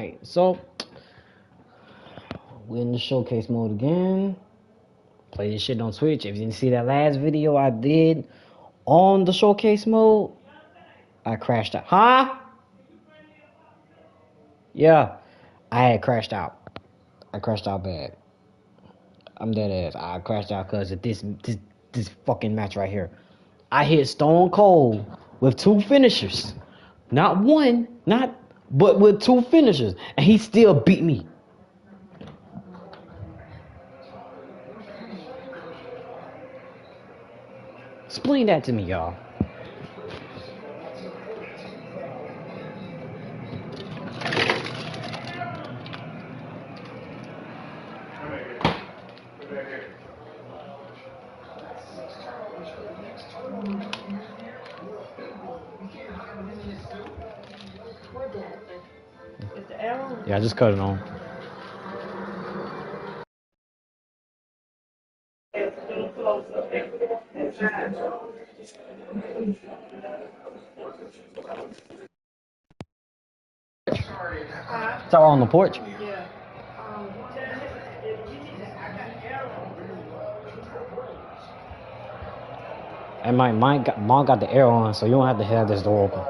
Alright, so we're in the showcase mode again. Play this shit on Twitch. If you didn't see that last video I did on the showcase mode, I crashed out. Huh? Yeah, I had crashed out. I crashed out bad. I'm dead ass. I crashed out because of this fucking match right here. I hit Stone Cold with 2 finishers. Not one, but with 2 finishers. And he still beat me. Explain that to me, y'all. Yeah, I just cut it on. It's all on the porch. Yeah. And mine got the arrow on, so you don't have to have this door open.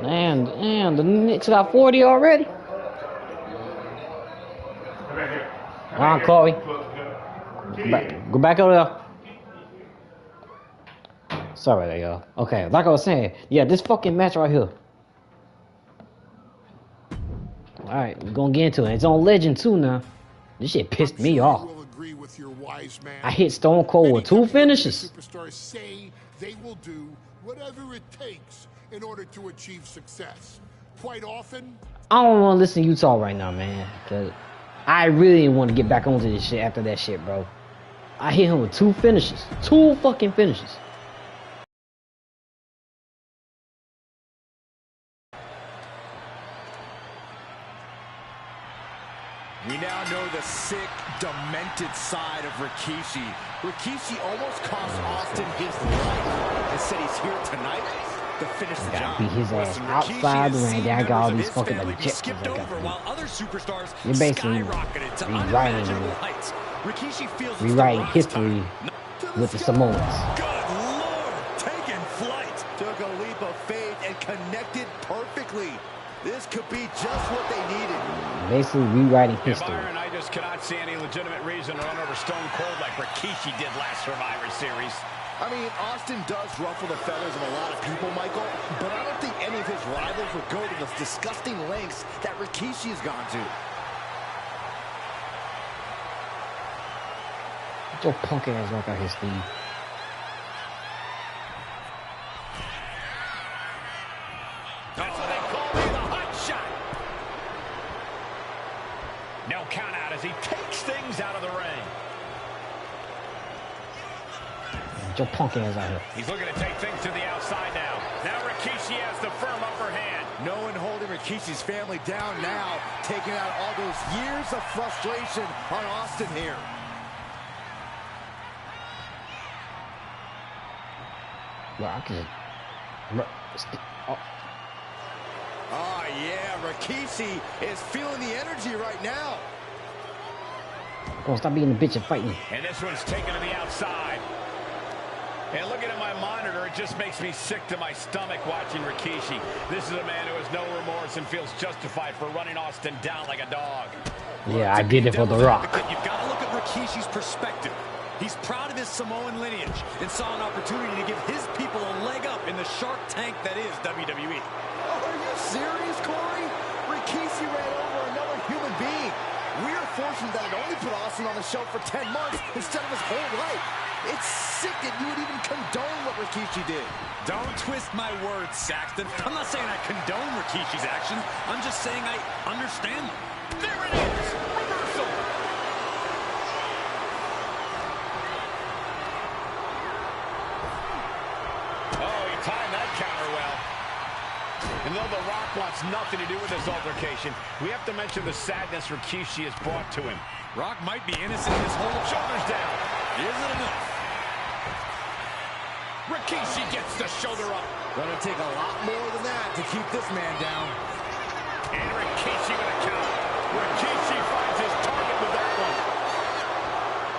Man, the Knicks got 40 already. Come on, Chloe. Go back over there. Sorry there, y'all. Okay, like I was saying, yeah, this fucking match right here. Alright, we're gonna get into it. It's on Legend too now. This shit pissed me off. I hit Stone Cold with 2 finishes. Superstars say they will do whatever it takes in order to achieve success. Quite often, I don't want to listen to you talk right now, man, because I really didn't want to get back onto this shit after that shit, bro. I hit him with 2 finishes. 2 fucking finishes. We now know the sick, demented side of Rikishi. Rikishi almost cost Austin his life and said he's here tonight to finish the job. Beat his ass outside the ring. I got all these fucking objectives. You're basically rewriting history with the Samoans. Good Lord, taking flight. Took a leap of faith and connected perfectly. This could be just what they needed. Basically rewriting history. Byron, I just cannot see any legitimate reason to run over Stone Cold like Rikishi did last Survivor Series. I mean, Austin does ruffle the feathers of a lot of people, Michael, but I don't think any of his rivals would go to the disgusting lengths that Rikishi has gone to. Get your punk ass back out here, Steve. That's what they call me, the hot shot. No count out as he takes things out of the ring. Get your punk ass out here. He's looking to take things to the outside now. Now Rikishi has the firm upper hand. No one holding Rikishi's family down now, taking out all those years of frustration on Austin here. Well, I can. Oh, yeah, Rikishi is feeling the energy right now. Go stop being a bitch and fight me. And this one's taken to the outside. And looking at my monitor, it just makes me sick to my stomach watching Rikishi. This is a man who has no remorse and feels justified for running Austin down like a dog. Yeah, I did it for The Rock. You've got to look at Rikishi's perspective. He's proud of his Samoan lineage and saw an opportunity to give his people a leg up in the Shark Tank that is WWE. Are you serious, Corey? Rikishi ran over another human being. We're fortunate that it only put Austin on the show for 10 months instead of his whole life. It's sick that you would even condone what Rikishi did. Don't twist my words, Saxton. I'm not saying I condone Rikishi's actions. I'm just saying I understand them. There it is! Reversal! Oh, he timed that counter well. And though The Rock wants nothing to do with this altercation, we have to mention the sadness Rikishi has brought to him. Rock might be innocent in this whole Shoulders down. Is it enough? Rikishi gets the shoulder up. Gonna take a lot more than that to keep this man down. And Rikishi with a count. Rikishi finds his target with that one.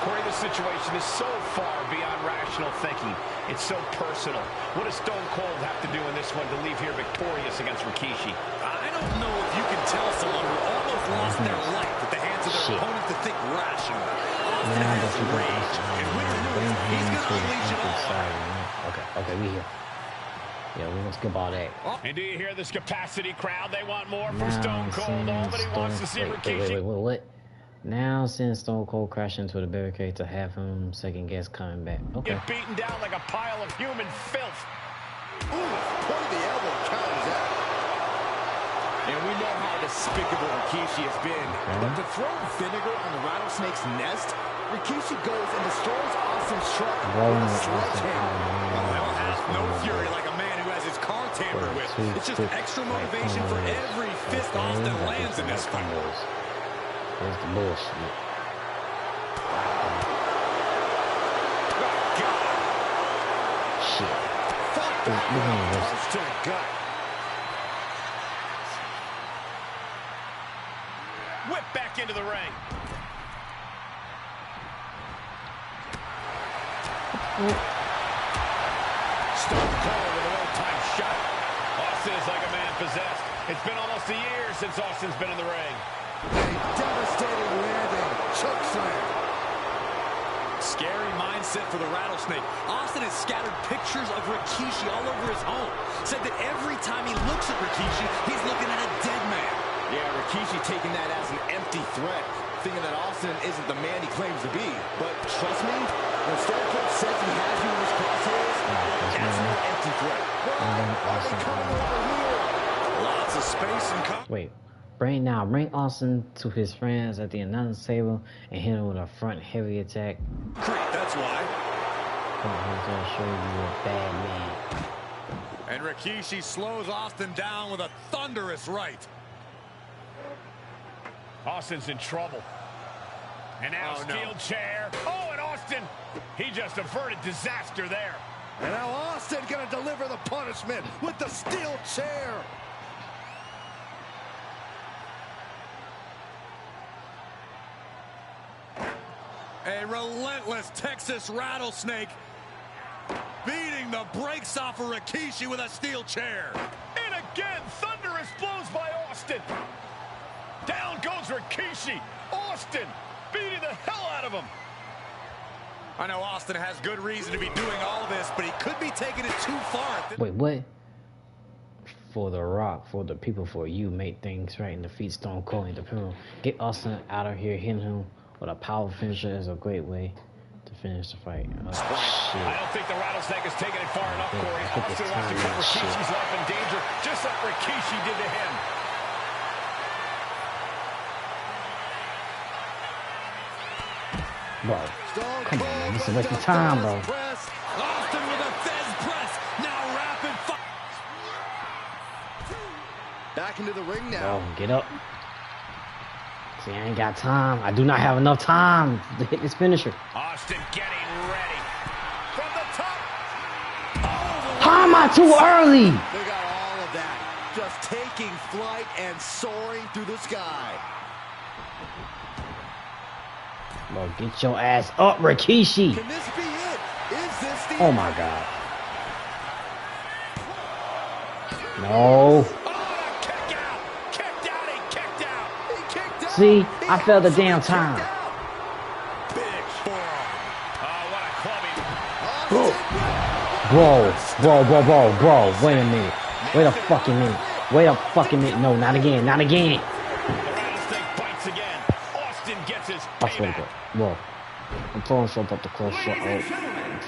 Corey, this situation is so far beyond rational thinking. It's so personal. What does Stone Cold have to do in this one to leave here victorious against Rikishi? I don't know if you can tell someone who almost lost their life at the hands of their opponent to think rational. Austin has rage, and win or lose, he's going to unleash it all. Okay, we here. Yeah, we're gonna skip all that. And do you hear this capacity crowd? They want more from Stone Cold. Nobody wants to see Rikishi. Wait, what? Now send Stone Cold crashing into the barricade to have him second guess coming back. Okay. Get beaten down like a pile of human filth. Ooh, point of the elbow counters that. And we know how despicable Rikishi has been. But to throw vinegar on the rattlesnake's nest, Rikishi goes and destroys Austin's truck with a sledgehammer. They'll have no fury like a man who has his car tampered with. It's just extra motivation for every fist Austin lands in this fight. There's the bullshit. Shit. Fuck that. To the gut. Whip back into the ring. Stone Cold with a well-timed shot. Austin is like a man possessed. It's been almost a year since Austin's been in the ring. A devastating landing. Choke slam. Scary mindset for the Rattlesnake. Austin has scattered pictures of Rikishi all over his home. Said that every time he looks at Rikishi, he's looking at a dead man. Yeah, Rikishi taking that as an empty threat, thinking that Austin isn't the man he claims to be. But trust me, when Stone Cold says he has you in his crosshairs, that's an empty threat. Coming over here. Lots of space and Wait. Bring Austin to his friends at the announce table and hit him with a front heavy attack. Great, that's why. I'm gonna show you a bad man. And Rikishi slows Austin down with a thunderous right. Austin's in trouble. And now steel chair. Oh, and Austin, he just averted disaster there. And now Austin gonna deliver the punishment with the steel chair. A relentless Texas Rattlesnake beating the brakes off of Rikishi with a steel chair. And again, thunderous blows by Austin. Down goes Rikishi. Austin beating the hell out of him. I know Austin has good reason to be doing all this, but he could be taking it too far. Wait, what? For The Rock, for the people, for you, make things right and defeat Stone Cold in the pinnacle. Get Austin out of here, hitting him with a power finisher is a great way to finish the fight. Oh, shit. I don't think the Rattlesnake has taken it far enough, Corey. Austin wants to put Rikishi's life in danger, just like Rikishi did to him. Bro, come on, man. This is a waste of time, bro. Austin with a Fez press. Now rapid fire. Back into the ring now. Bro, get up. See, I ain't got time. I do not have enough time to hit this finisher. Austin getting ready. From the top. How am I too early? They got all of that. Just taking flight and soaring through the sky. Bro, get your ass up, Rikishi. Can this be it? Is this the... Oh, my God. No. See, I fell the damn time. Big forearm. What a clubbing. Bro. Wait a minute. Wait a fucking minute. Wait a fucking minute. No, not again. Not again. The Rattlesnake bites again. Austin gets his I swear to God. Bro, I'm throwing stuff up the cross shot out.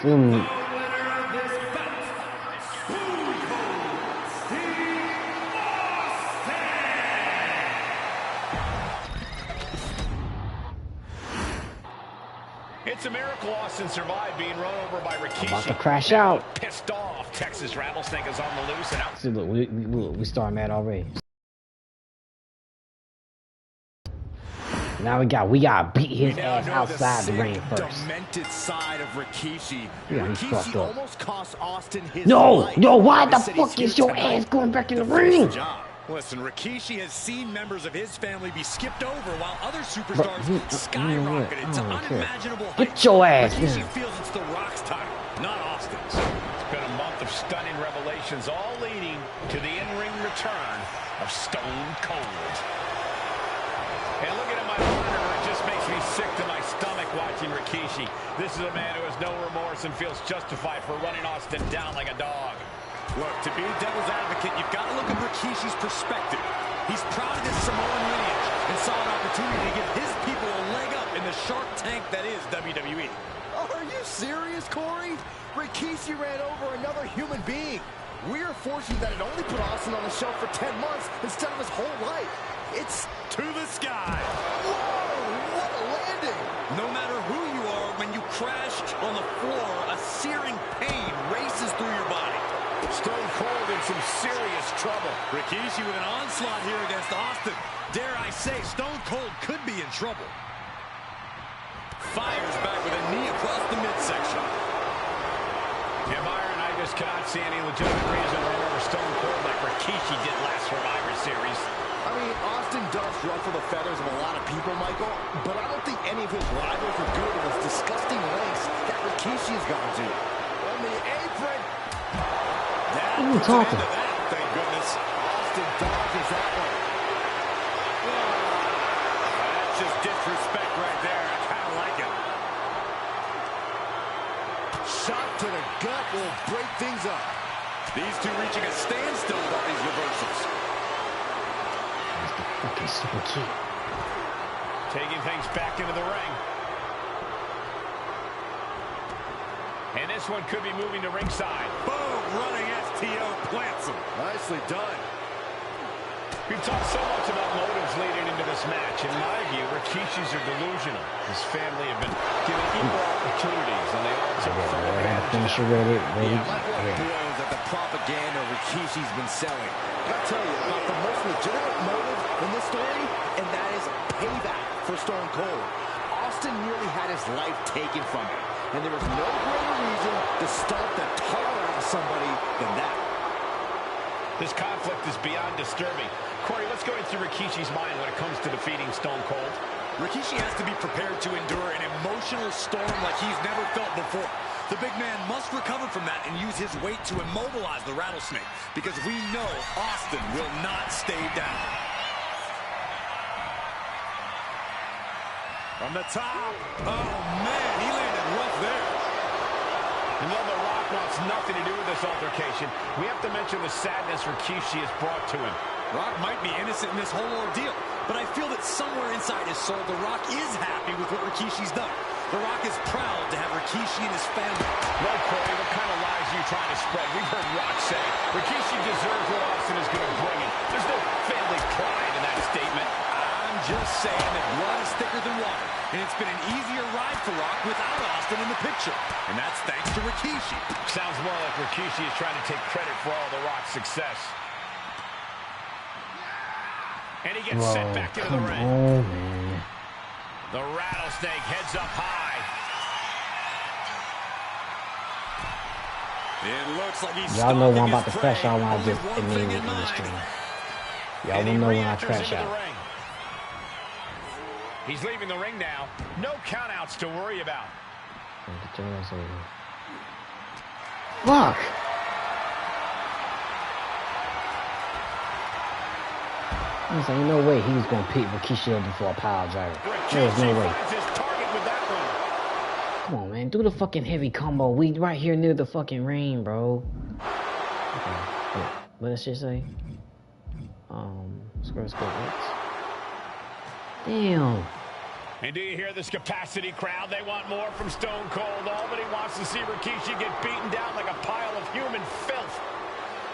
Feel me? It's a miracle Uncle Austin survived being run over by Rikishi. About to crash out. Pissed off. Texas Rattlesnake is on the loose and out. See, look, we starting mad already. Now we got beat his ass outside the ring first. Demented side of Rikishi. Yeah, he's fucked Rikishi up. almost cost Austin his life. No, why the He said fuck he's is here your tonight ass going back in the to finish ring? the job. Listen, Rikishi has seen members of his family be skipped over while other superstars skyrocketed to unimaginable heights. Get your ass Rikishi down. feels it's The Rock's time, not Austin's. It's been a month of stunning revelations, all leading to the in-ring return of Stone Cold. And looking at my monitor, it just makes me sick to my stomach watching Rikishi. This is a man who has no remorse and feels justified for running Austin down like a dog. Look, to be devil's advocate, you've got to look at Rikishi's perspective. He's proud of his Samoan lineage and saw an opportunity to give his people a leg up in the Shark Tank that is WWE. Are you serious, Corey? Rikishi ran over another human being. We are fortunate that it only put Austin on the shelf for 10 months instead of his whole life. It's To the sky. whoa, what a landing. No matter who you are, when you crash on the floor, a searing pain races through your body. Stone Cold in some serious trouble. Rikishi with an onslaught here against Austin. Dare I say, Stone Cold could be in trouble. Fires back with a knee across the midsection. Yeah, Byron, I just cannot see any legitimate reason to run over Stone Cold like Rikishi did last Survivor Series. I mean, Austin does ruffle the feathers of a lot of people, Michael, but I don't think any of his rivals are good in this disgusting lengths that Rikishi has gone to. On the apron. What are you talking? Thank goodness. Austin dodges that one. That's just disrespect right there. I kind of like it. Shot to the gut will break things up. These two reaching a standstill with all these reversals. That's the fucking super kick. Taking things back into the ring. And this one could be moving to ringside. Boom, running STO plants him. Nicely done. We've talked so much about motives leading into this match. In my view, Rikishis are delusional. His family have been given equal opportunities, and they all took full I had advantage to of finish that. it ready. My blood boils at the propaganda Rikishi's been selling. I tell you about the most legitimate motive in this story, and that is payback for Stone Cold. Austin nearly had his life taken from him, and there was no greater reason to stomp the tar out of somebody than that. This conflict is beyond disturbing. Corey, what's going through Rikishi's mind when it comes to defeating Stone Cold? Rikishi has to be prepared to endure an emotional storm like he's never felt before. The big man must recover from that and use his weight to immobilize the Rattlesnake, because we know Austin will not stay down. From the top. Oh, man, he landed rough there. And though The Rock wants nothing to do with this altercation, we have to mention the sadness Rikishi has brought to him. Rock might be innocent in this whole ordeal, but I feel that somewhere inside his soul, The Rock is happy with what Rikishi's done. The Rock is proud to have Rikishi and his family. Well, Corey, what kind of lies are you trying to spread? We've heard Rock say Rikishi deserves what Austin is going to bring him. There's no family pride in that statement. I'm just saying that blood is thicker than water, and it's been an easier ride for Rock without Austin in the picture, and that's thanks to Rikishi. Sounds more like Rikishi is trying to take credit for all The Rock's success. And he gets sent back into the come ring. on, man. The Rattlesnake heads up high. It looks like he's Y'all know when I'm stalking about to his crash prey. out when I Only just one thing immediately in in the mind. stream. Y'all And will he know when I re-enters crash into out. the ring. He's leaving the ring now. No countouts to worry about. Get your ass over here. Fuck! I was like, ain't no way he was gonna pick Rikishi up before a pile driver. There was no Rikishi way. finds his target with that one. Come on, man. Do the fucking heavy combo. We right here near the fucking ring, bro. Okay. What does shit say? Square. Damn. And do you hear this capacity crowd? They want more from Stone Cold. Albany wants to see Rikishi get beaten down like a pile of human filth.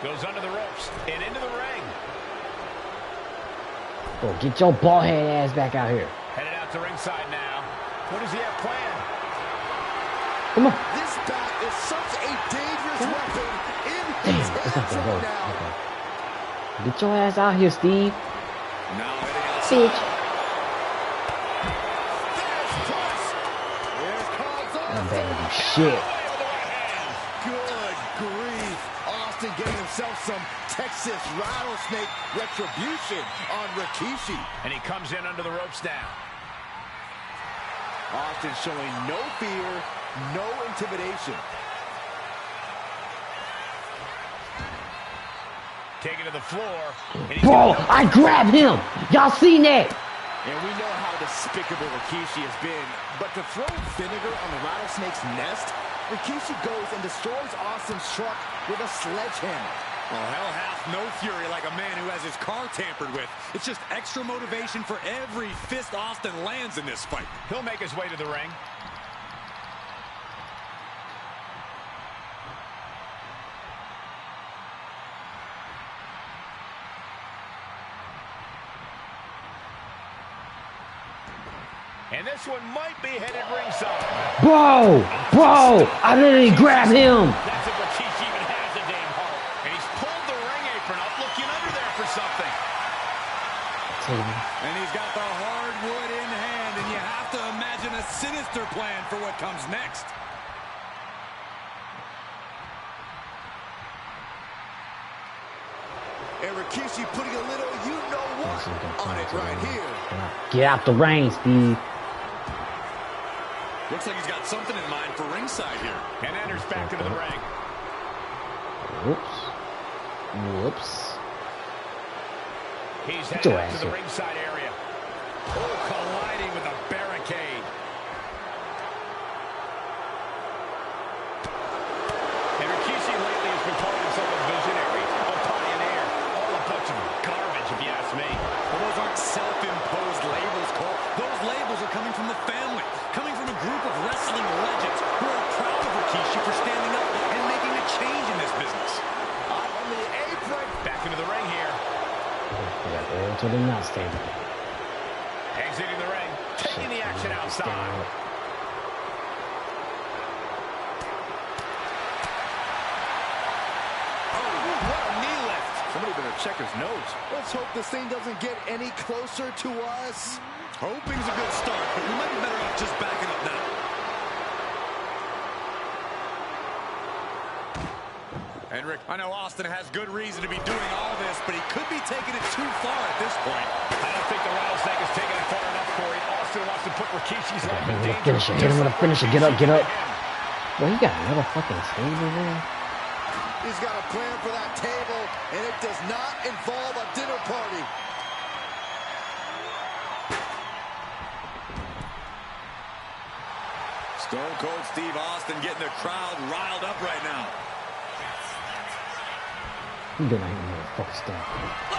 Goes under the ropes and into the ring. Bro, get your bald head ass back out here. Headed out to ringside now. What does he have planned? Come on. This bat is such a dangerous weapon in Damn, his it's not hands gonna right go. now. Okay. Get your ass out here, Steve. Now hitting outside. Bitch. That baby shit. Good grief. Austin getting himself some Texas rattlesnake retribution on Rikishi. And he comes in under the ropes now. Austin showing no fear, no intimidation. Taken to the floor. And he's Bro, I grabbed him. Y'all seen that? And we know how despicable Rikishi has been, but to throw vinegar on the rattlesnake's nest, Rikishi goes and destroys Austin's truck with a sledgehammer. Well, hell hath no fury like a man who has his car tampered with. It's just extra motivation for every fist Austin lands in this fight. He'll make his way to the ring. And this one might be headed ringside. Bro, I literally grabbed him. That's if Rikishi even has a damn heart. And he's pulled the ring apron up, looking under there for something. And he's got the hardwood in hand, and you have to imagine a sinister plan for what comes next. And Rikishi putting a little you-know-what on it right here. Get out the ring, Steve. Looks like he's got something in mind for ringside here. And enters back into the ring. Whoops. He's Get your headed up ass to the here. ringside area. Oh, colliding with a barricade. And Rikishi lately has been calling himself a visionary, a pioneer, all a bunch of garbage, if you ask me. Well, those aren't self-imposed labels, Cole. Those labels are coming from the family, coming from a group of wrestling legends who are proud of Rikishi for standing up and making a change in this business. Up on the apron. Back into the ring here. To the nuts table. Exiting the ring, taking the action outside. What a knee lift. Somebody better check his nose. Let's hope this thing doesn't get any closer to us. Hoping's a good start, but we might be better off just backing up now. And Rick, I know Austin has good reason to be doing all this, but he could be taking it too far at this point. I don't think the rattlesnake is taking it far enough, Corey. Austin wants to put Rikishi's life in danger. Finish it. Hit him with a finisher. Get up. Bro, you got another fucking table there? He's got a plan for that table, and it does not involve a dinner party. Stone Cold Steve Austin getting the crowd riled up right now. You doing that motherfucker stuff.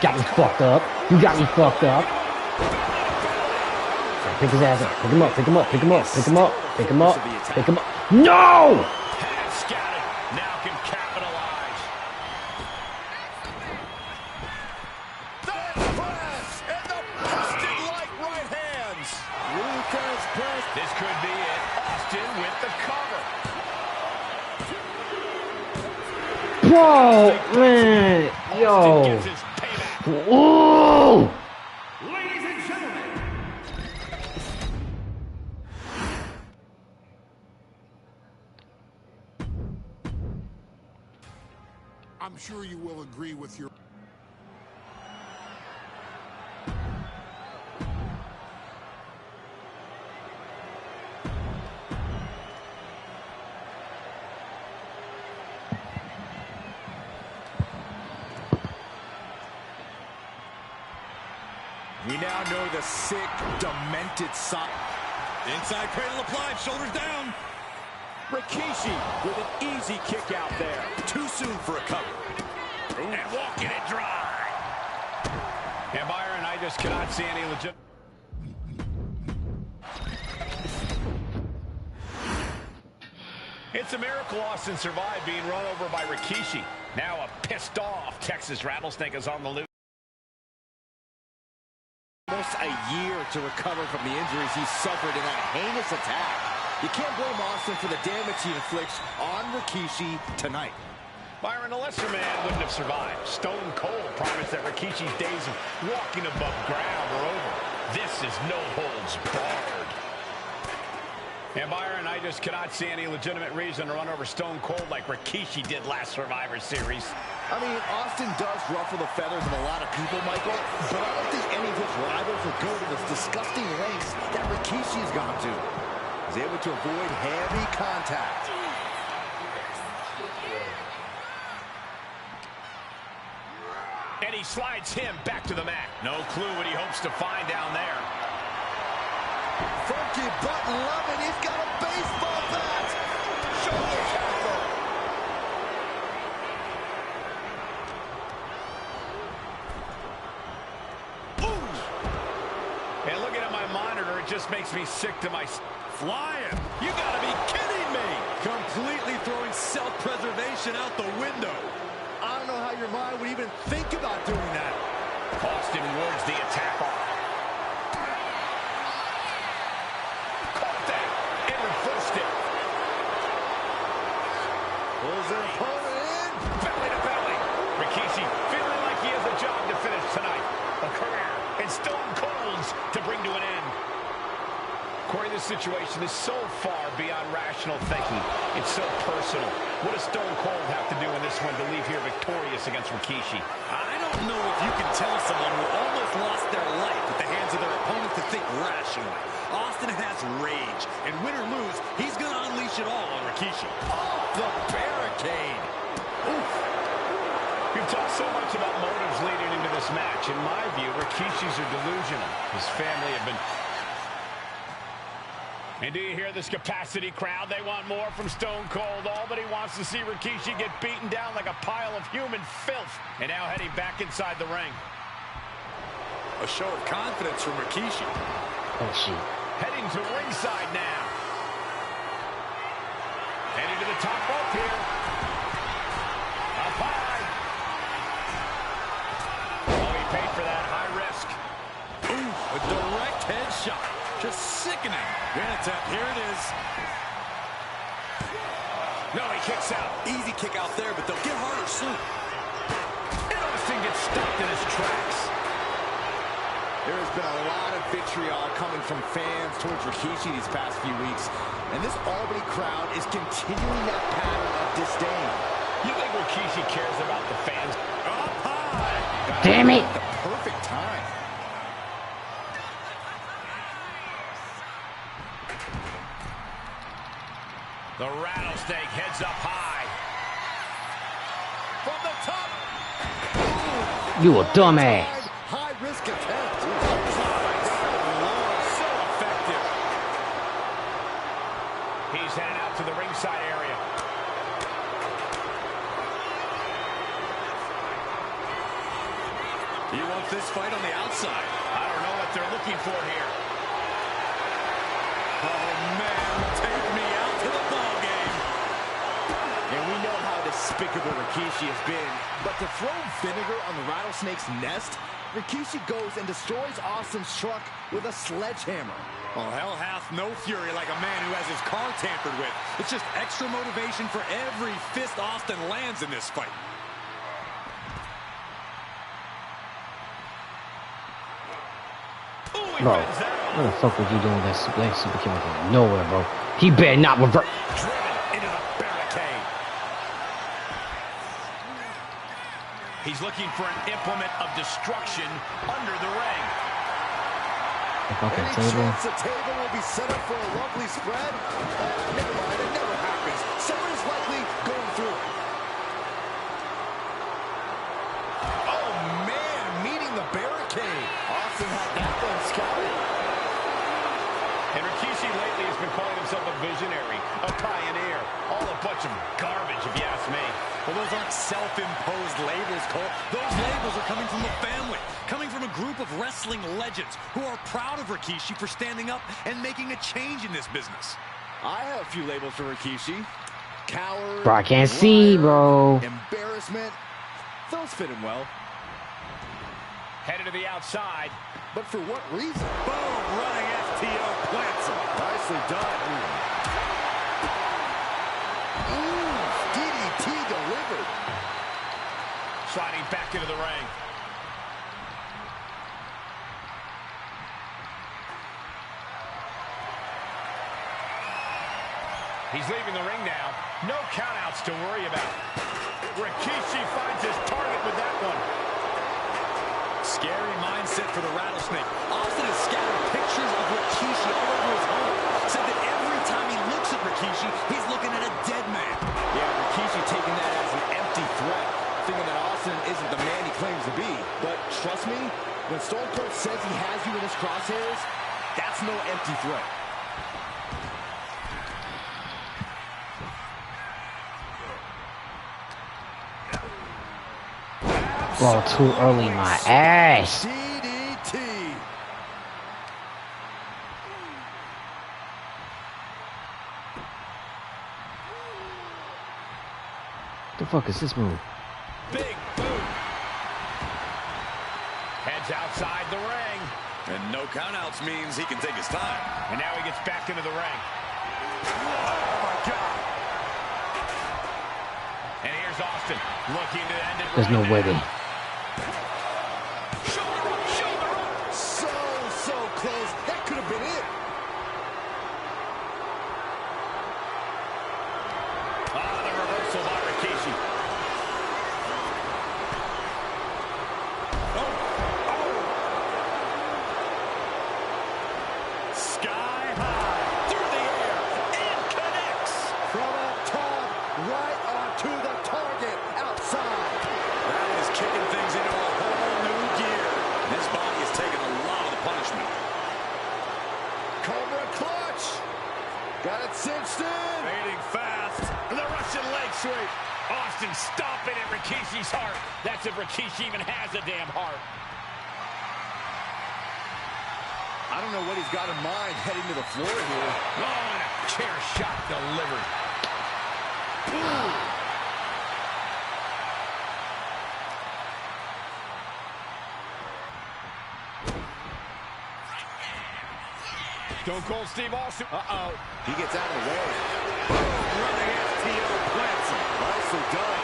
Got me fucked up. You got me fucked up. Pick his ass up. Pick him up. No! Had scouted. Now can capitalize. The press and the busted-like right hands. Luther's press. This could be it. Austin with the cover. Bro, man. Yo. Gets his payback. Ooh. Ladies and gentlemen. I'm sure you will agree with your... We now know the sick, demented side. Inside cradle applied, shoulders down. Rikishi with an easy kick out there. Too soon for a cover. And walking it dry. And Byron, I just cannot see any legit. It's a miracle Austin survived being run over by Rikishi. Now a pissed off Texas Rattlesnake is on the loose. Almost a year to recover from the injuries he suffered in that heinous attack. You can't blame Austin for the damage he inflicts on Rikishi tonight. Byron, a lesser man wouldn't have survived. Stone Cold promised that Rikishi's days of walking above ground are over. This is no holds barred. And Byron, I just cannot see any legitimate reason to run over Stone Cold like Rikishi did last Survivor Series. I mean, Austin does ruffle the feathers of a lot of people, Michael, but I don't think any of his rivals will go to this disgusting lengths that Rikishi's gone to. He's able to avoid heavy contact. And he slides him back to the mat. No clue what he hopes to find down there. Funky button loving. He's got a baseball bat. Shoulder tackle. Ooh. And looking at my monitor, it just makes me sick to my... Flying. You gotta be kidding me. Completely throwing self-preservation out the window. I don't know how your mind would even think about doing that. Austin Woods the attack off. Caught that and reversed it. Pulls their opponent in. Belly to belly. Rikishi feeling like he has a job to finish tonight. A career and Stone Cold's to bring to an end. Corey, this situation is so far beyond rational thinking. It's so personal. What does Stone Cold have to do in this one to leave here victorious against Rikishi? I don't know if you can tell someone who almost lost their life at the hands of their opponent to think rationally. Austin has rage, and win or lose, he's going to unleash it all on Rikishi. Off the barricade. Oof. We've talked so much about motives leading into this match. In my view, Rikishi's are delusional. His family have been... And do you hear this capacity crowd? They want more from Stone Cold. All but he wants to see Rikishi get beaten down like a pile of human filth. And now heading back inside the ring. A show of confidence from Rikishi. Oh, shit. Heading to ringside now. Heading to the top rope here. Up high. Oh, he paid for that high risk. Ooh, a direct headshot. Just sickening. Pin attempt. Here it is. No, he kicks out. Easy kick out there, but they'll get harder soon. And Austin gets stopped in his tracks. There has been a lot of vitriol coming from fans towards Rikishi these past few weeks, and this Albany crowd is continuing that pattern of disdain. You think Rikishi cares about the fans? Up high. Damn it. The perfect time. The rattlesnake heads up high. From the top. You a dumbass. High risk attempt. So effective. He's headed out to the ringside area. He wants this fight on the outside. I don't know what they're looking for here. Oh, man, take me out to the ball game. And we know how despicable Rikishi has been, but to throw vinegar on the rattlesnake's nest, Rikishi goes and destroys Austin's truck with a sledgehammer. Well, hell hath no fury like a man who has his car tampered with. It's just extra motivation for every fist Austin lands in this fight. Bro, what the fuck was you doing that super kick from nowhere, bro? He better not revert. Driven into the barricade. He's looking for an implement of destruction under the ring. The fucking Any table. chance the table will be set up for a lovely spread? Never mind, it never happens. Someone is likely going through it. Oh, man, meeting the barricade. Austin had that one scouted. And Rikishi lately has been calling himself a visionary, a pioneer. All a bunch of garbage, if you ask me. Well, those aren't self-imposed labels, Cole. Those labels are coming from the family, coming from a group of wrestling legends who are proud of Rikishi for standing up and making a change in this business. I have a few labels for Rikishi. Coward. Bro, I can't see, bro. Embarrassment. Those fit him well. Headed to the outside. But for what reason? Boom, running FTO plants him. Nicely done. sliding back into the ring. He's leaving the ring now. No countouts to worry about. Rikishi finds his target with that one. Scary mindset for the Rattlesnake. Austin has scattered pictures of Rikishi all over his home. Said that every time he looks at Rikishi, he's looking at a dead man. Yeah, Rikishi taking that as an empty threat, thinking that Austin isn't the man he claims to be. But trust me, when Stone Cold says he has you in his crosshairs, that's no empty threat. Bro, too early, my ass. DDT. The fuck is this move? Big boot. Heads outside the ring. And no countouts means he can take his time. And now he gets back into the ring. Oh, my God. And here's Austin looking to end it. There's no way they... Shoulder up, shoulder up. So close. That could have been it. The reversal by Rikishi. Sky high through the air and connects. From up top, right onto the target outside. That is kicking things into a whole new gear. This body is taking a lot of the punishment. Cobra clutch. Got it cinched in. Fading fast. The Russian leg sweep. Austin stomping at Rikishi's heart. That's if Rikishi even has a damn heart. I don't know what he's got in mind heading to the floor here. Oh, and a chair shot delivered. Stone Cold Steve Austin. Uh-oh. He gets out of the way. Running FTO plants him. Nicely done.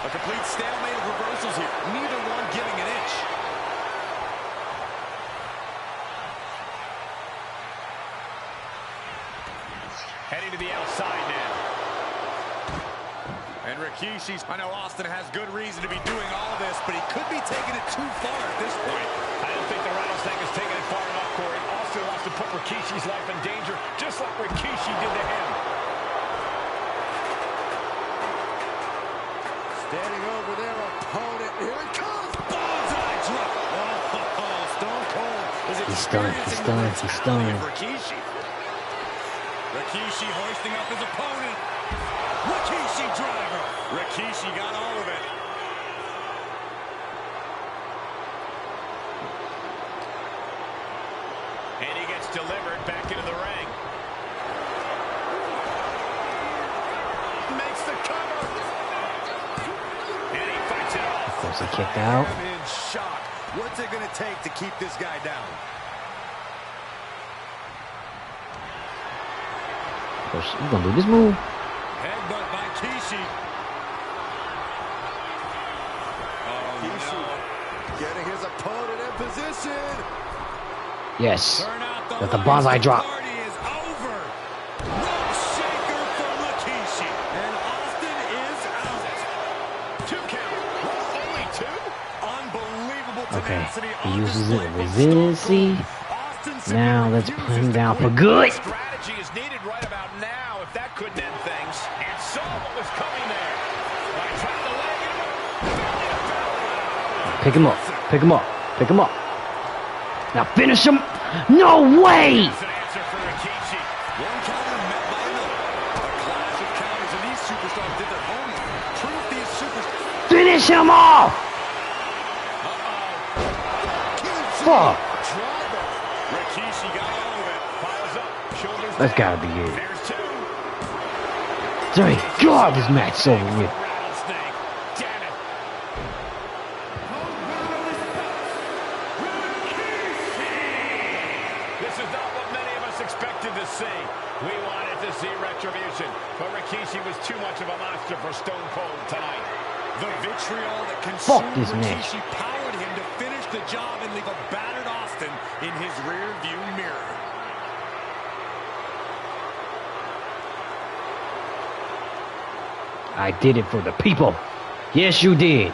A complete stalemate of reversals here. Neither one giving an inch. Heading to the outside now. And Rikishi's, I know Austin has good reason to be doing all this, but he could be taking it too far at this point. I don't think the Rattlesnake is taking it far enough, Corey. Austin wants to put Rikishi's life in danger, just like Rikishi did to him. Standing over their opponent. Here it comes. Bullseye drop. Oh, Stone Cold is He's stunned. Rikishi. Rikishi hoisting up his opponent. Rikishi driver. Rikishi got all of it. And he gets delivered back into the ring. Makes the cover. And he fights it off. Of course, he kicked out. I'm in shock. What's it going to take to keep this guy down? Of course, he's gonna do this move. Headbutt by Kishi. Oh, Kishi getting his opponent in position. Yes. Turn out Got the lights. bonsai drop. The party is over. Rope shaker from Rikishi. And Austin is out. 2 count. Only 2? Unbelievable Okay. tenacity. He on uses display it. from Stone Resiliency. Cold. Austin Now simply let's put refuses him to down for quit. good. Strategy is needed right about now if that couldn't end things. And saw what was coming there. Like trying to leg him up. Pick him up. Pick him up. Pick him up. Now finish him. No way. That's an answer for Rikishi. One counter met by another. A clash of counters, and these superstars did their homework. Proof these superstars. Finish him off. Fuck. Rikishi got all of it. Piles up. Shoulders That's down. gotta be it. There's 2. Thank God this match's over with. Rattlesnake. Damn it. This is not what many of us expected to see. We wanted to see retribution, but Rikishi was too much of a monster for Stone Cold tonight. The vitriol that consumed this Rikishi match. powered him to finish the job and leave a battered Austin in his rear-view mirror. I did it for the people. Yes, you did.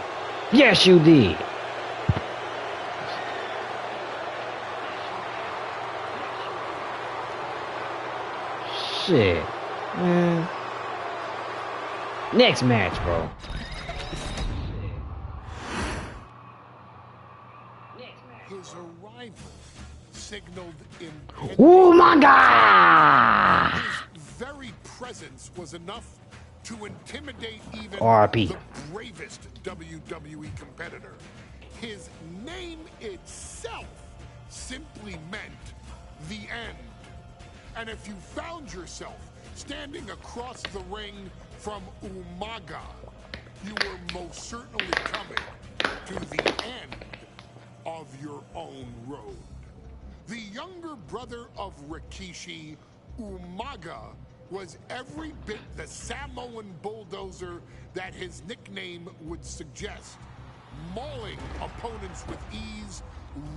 Yes, you did. Shit, man. Next match, bro. His arrival signaled Oh my God! His very presence was enough to intimidate even RP. the bravest WWE competitor. His name itself simply meant the end. And if you found yourself standing across the ring from Umaga, you were most certainly coming to the end of your own road. The younger brother of Rikishi, Umaga, was every bit the Samoan bulldozer that his nickname would suggest, mauling opponents with ease,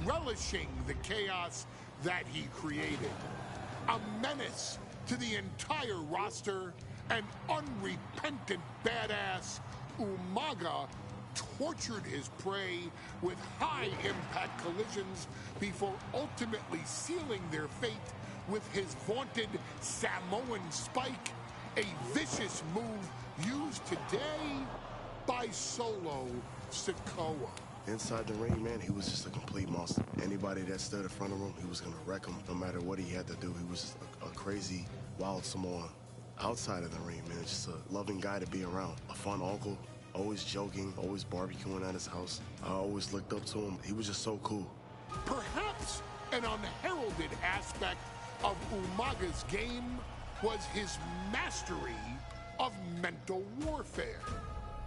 relishing the chaos that he created. A menace to the entire roster, an unrepentant badass, Umaga tortured his prey with high-impact collisions before ultimately sealing their fate with his vaunted Samoan spike, a vicious move used today by Solo Sikoa. Inside the ring, man, he was just a complete monster. Anybody that stood in front of him, he was gonna wreck him no matter what he had to do. He was just a crazy, wild Samoan. Outside of the ring, man, just a loving guy to be around. A fun uncle, always joking, always barbecuing at his house. I always looked up to him. He was just so cool. Perhaps an unheralded aspect of Umaga's game was his mastery of mental warfare.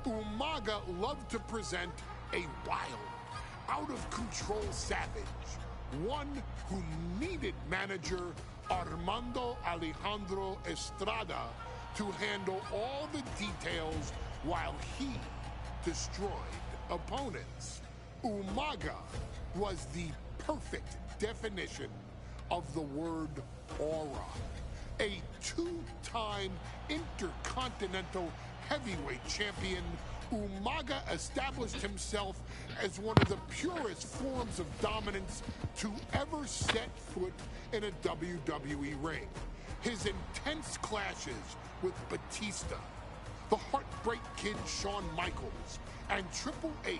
Umaga loved to present a wild, out-of-control savage, one who needed manager Armando Alejandro Estrada to handle all the details while he destroyed opponents. Umaga was the perfect definition of the word aura. A two-time intercontinental heavyweight champion, Umaga established himself as one of the purest forms of dominance to ever set foot in a WWE ring. His intense clashes with Batista, the Heartbreak Kid Shawn Michaels, and Triple H,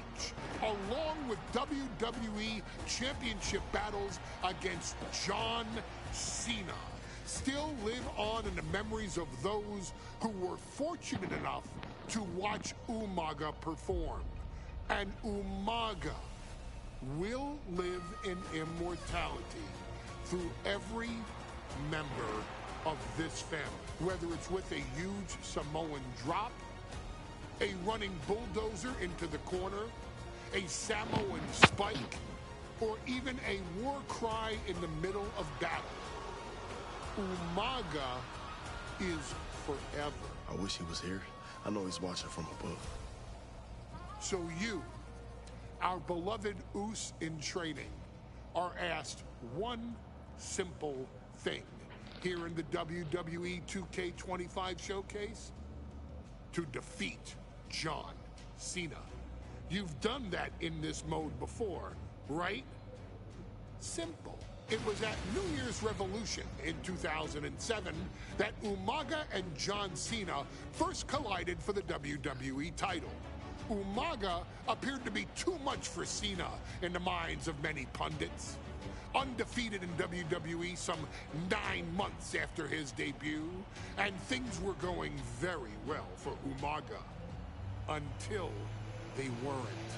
along with WWE Championship battles against John Cena, still live on in the memories of those who were fortunate enough to watch Umaga perform. And Umaga will live in immortality through every member of this family, whether it's with a huge Samoan drop, a running bulldozer into the corner, a Samoan spike, or even a war cry in the middle of battle. Umaga is forever. I wish he was here. I know he's watching from above. So you, our beloved Us in training, are asked one simple thing here in the WWE 2K25 showcase: to defeat John Cena. You've done that in this mode before, right? Simple. It was at New Year's Revolution in 2007 that Umaga and John Cena first collided for the WWE title. Umaga appeared to be too much for Cena in the minds of many pundits. Undefeated in WWE some 9 months after his debut, and things were going very well for Umaga. Until they weren't.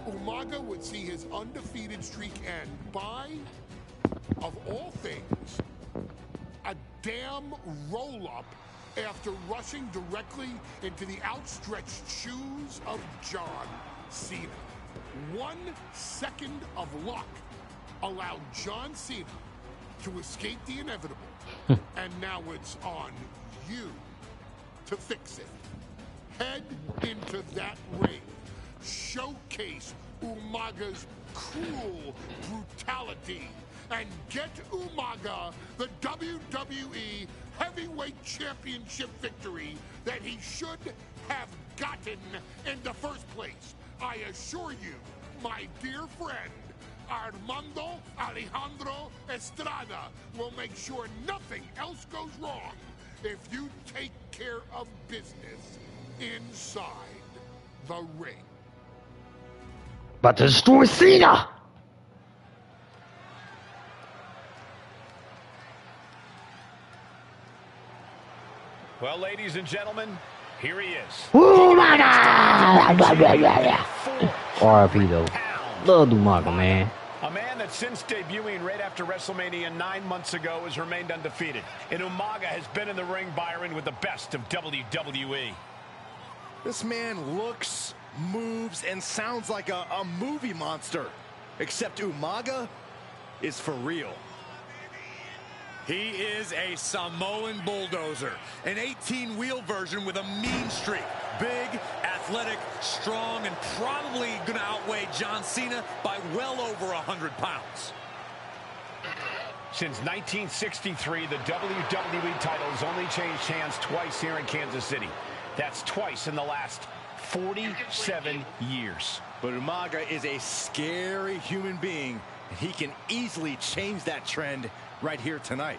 Umaga would see his undefeated streak end by, of all things, a damn roll-up after rushing directly into the outstretched shoes of John Cena. 1 second of luck allowed John Cena to escape the inevitable. And now it's on you to fix it. Head into that ring. Showcase Umaga's cruel brutality. And get Umaga the WWE Heavyweight Championship victory that he should have gotten in the first place. I assure you, my dear friend, Armando Alejandro Estrada will make sure nothing else goes wrong if you take care of business inside the ring. About to destroy Cena! Well, ladies and gentlemen, here he is. RIP though. Love Umaga, man. A man that since debuting right after WrestleMania 9 months ago has remained undefeated. And Umaga has been in the ring, Byron, with the best of WWE. This man looks, moves, and sounds like a movie monster. Except Umaga is for real. He is a Samoan bulldozer, an 18-wheel version with a mean streak. Big, athletic, strong, and probably going to outweigh John Cena by well over 100 pounds. Since 1963, the WWE title has only changed hands twice here in Kansas City. That's twice in the last 47 years. But Umaga is a scary human being, and he can easily change that trend right here tonight.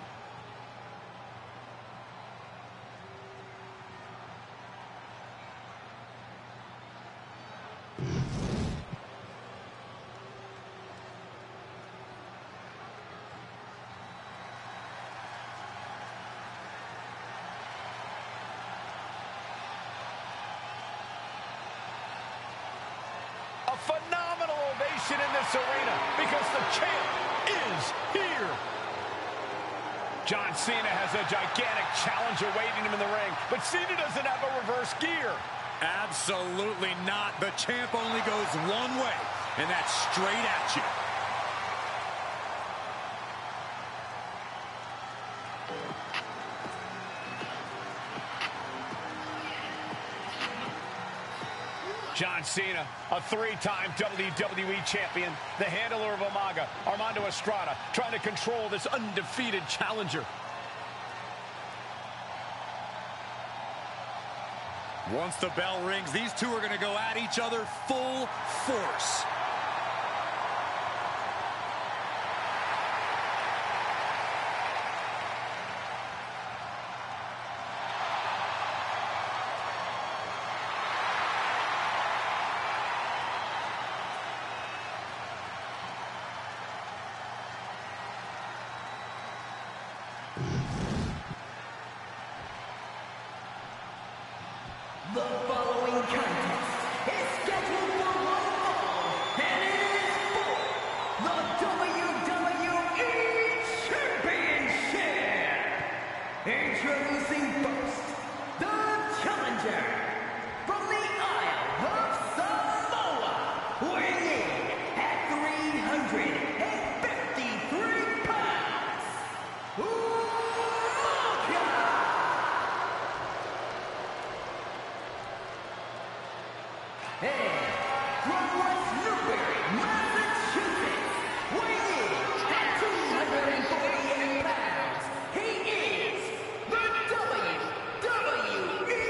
A phenomenal ovation in this arena because the champ is here. John Cena has a gigantic challenger waiting him in the ring, but Cena doesn't have a reverse gear. Absolutely not. The champ only goes one way, and that's straight at you. John Cena, a three-time WWE champion, the handler of Umaga, Armando Estrada, trying to control this undefeated challenger. Once the bell rings, these two are going to go at each other full force. The following contest is scheduled for one fall and is for the WWE Championship. Introducing first, the challenger from the Isle of Samoa, weighing in at 353 pounds, and from West Newbury, Massachusetts, weighing in at 248 pounds, he is the WWE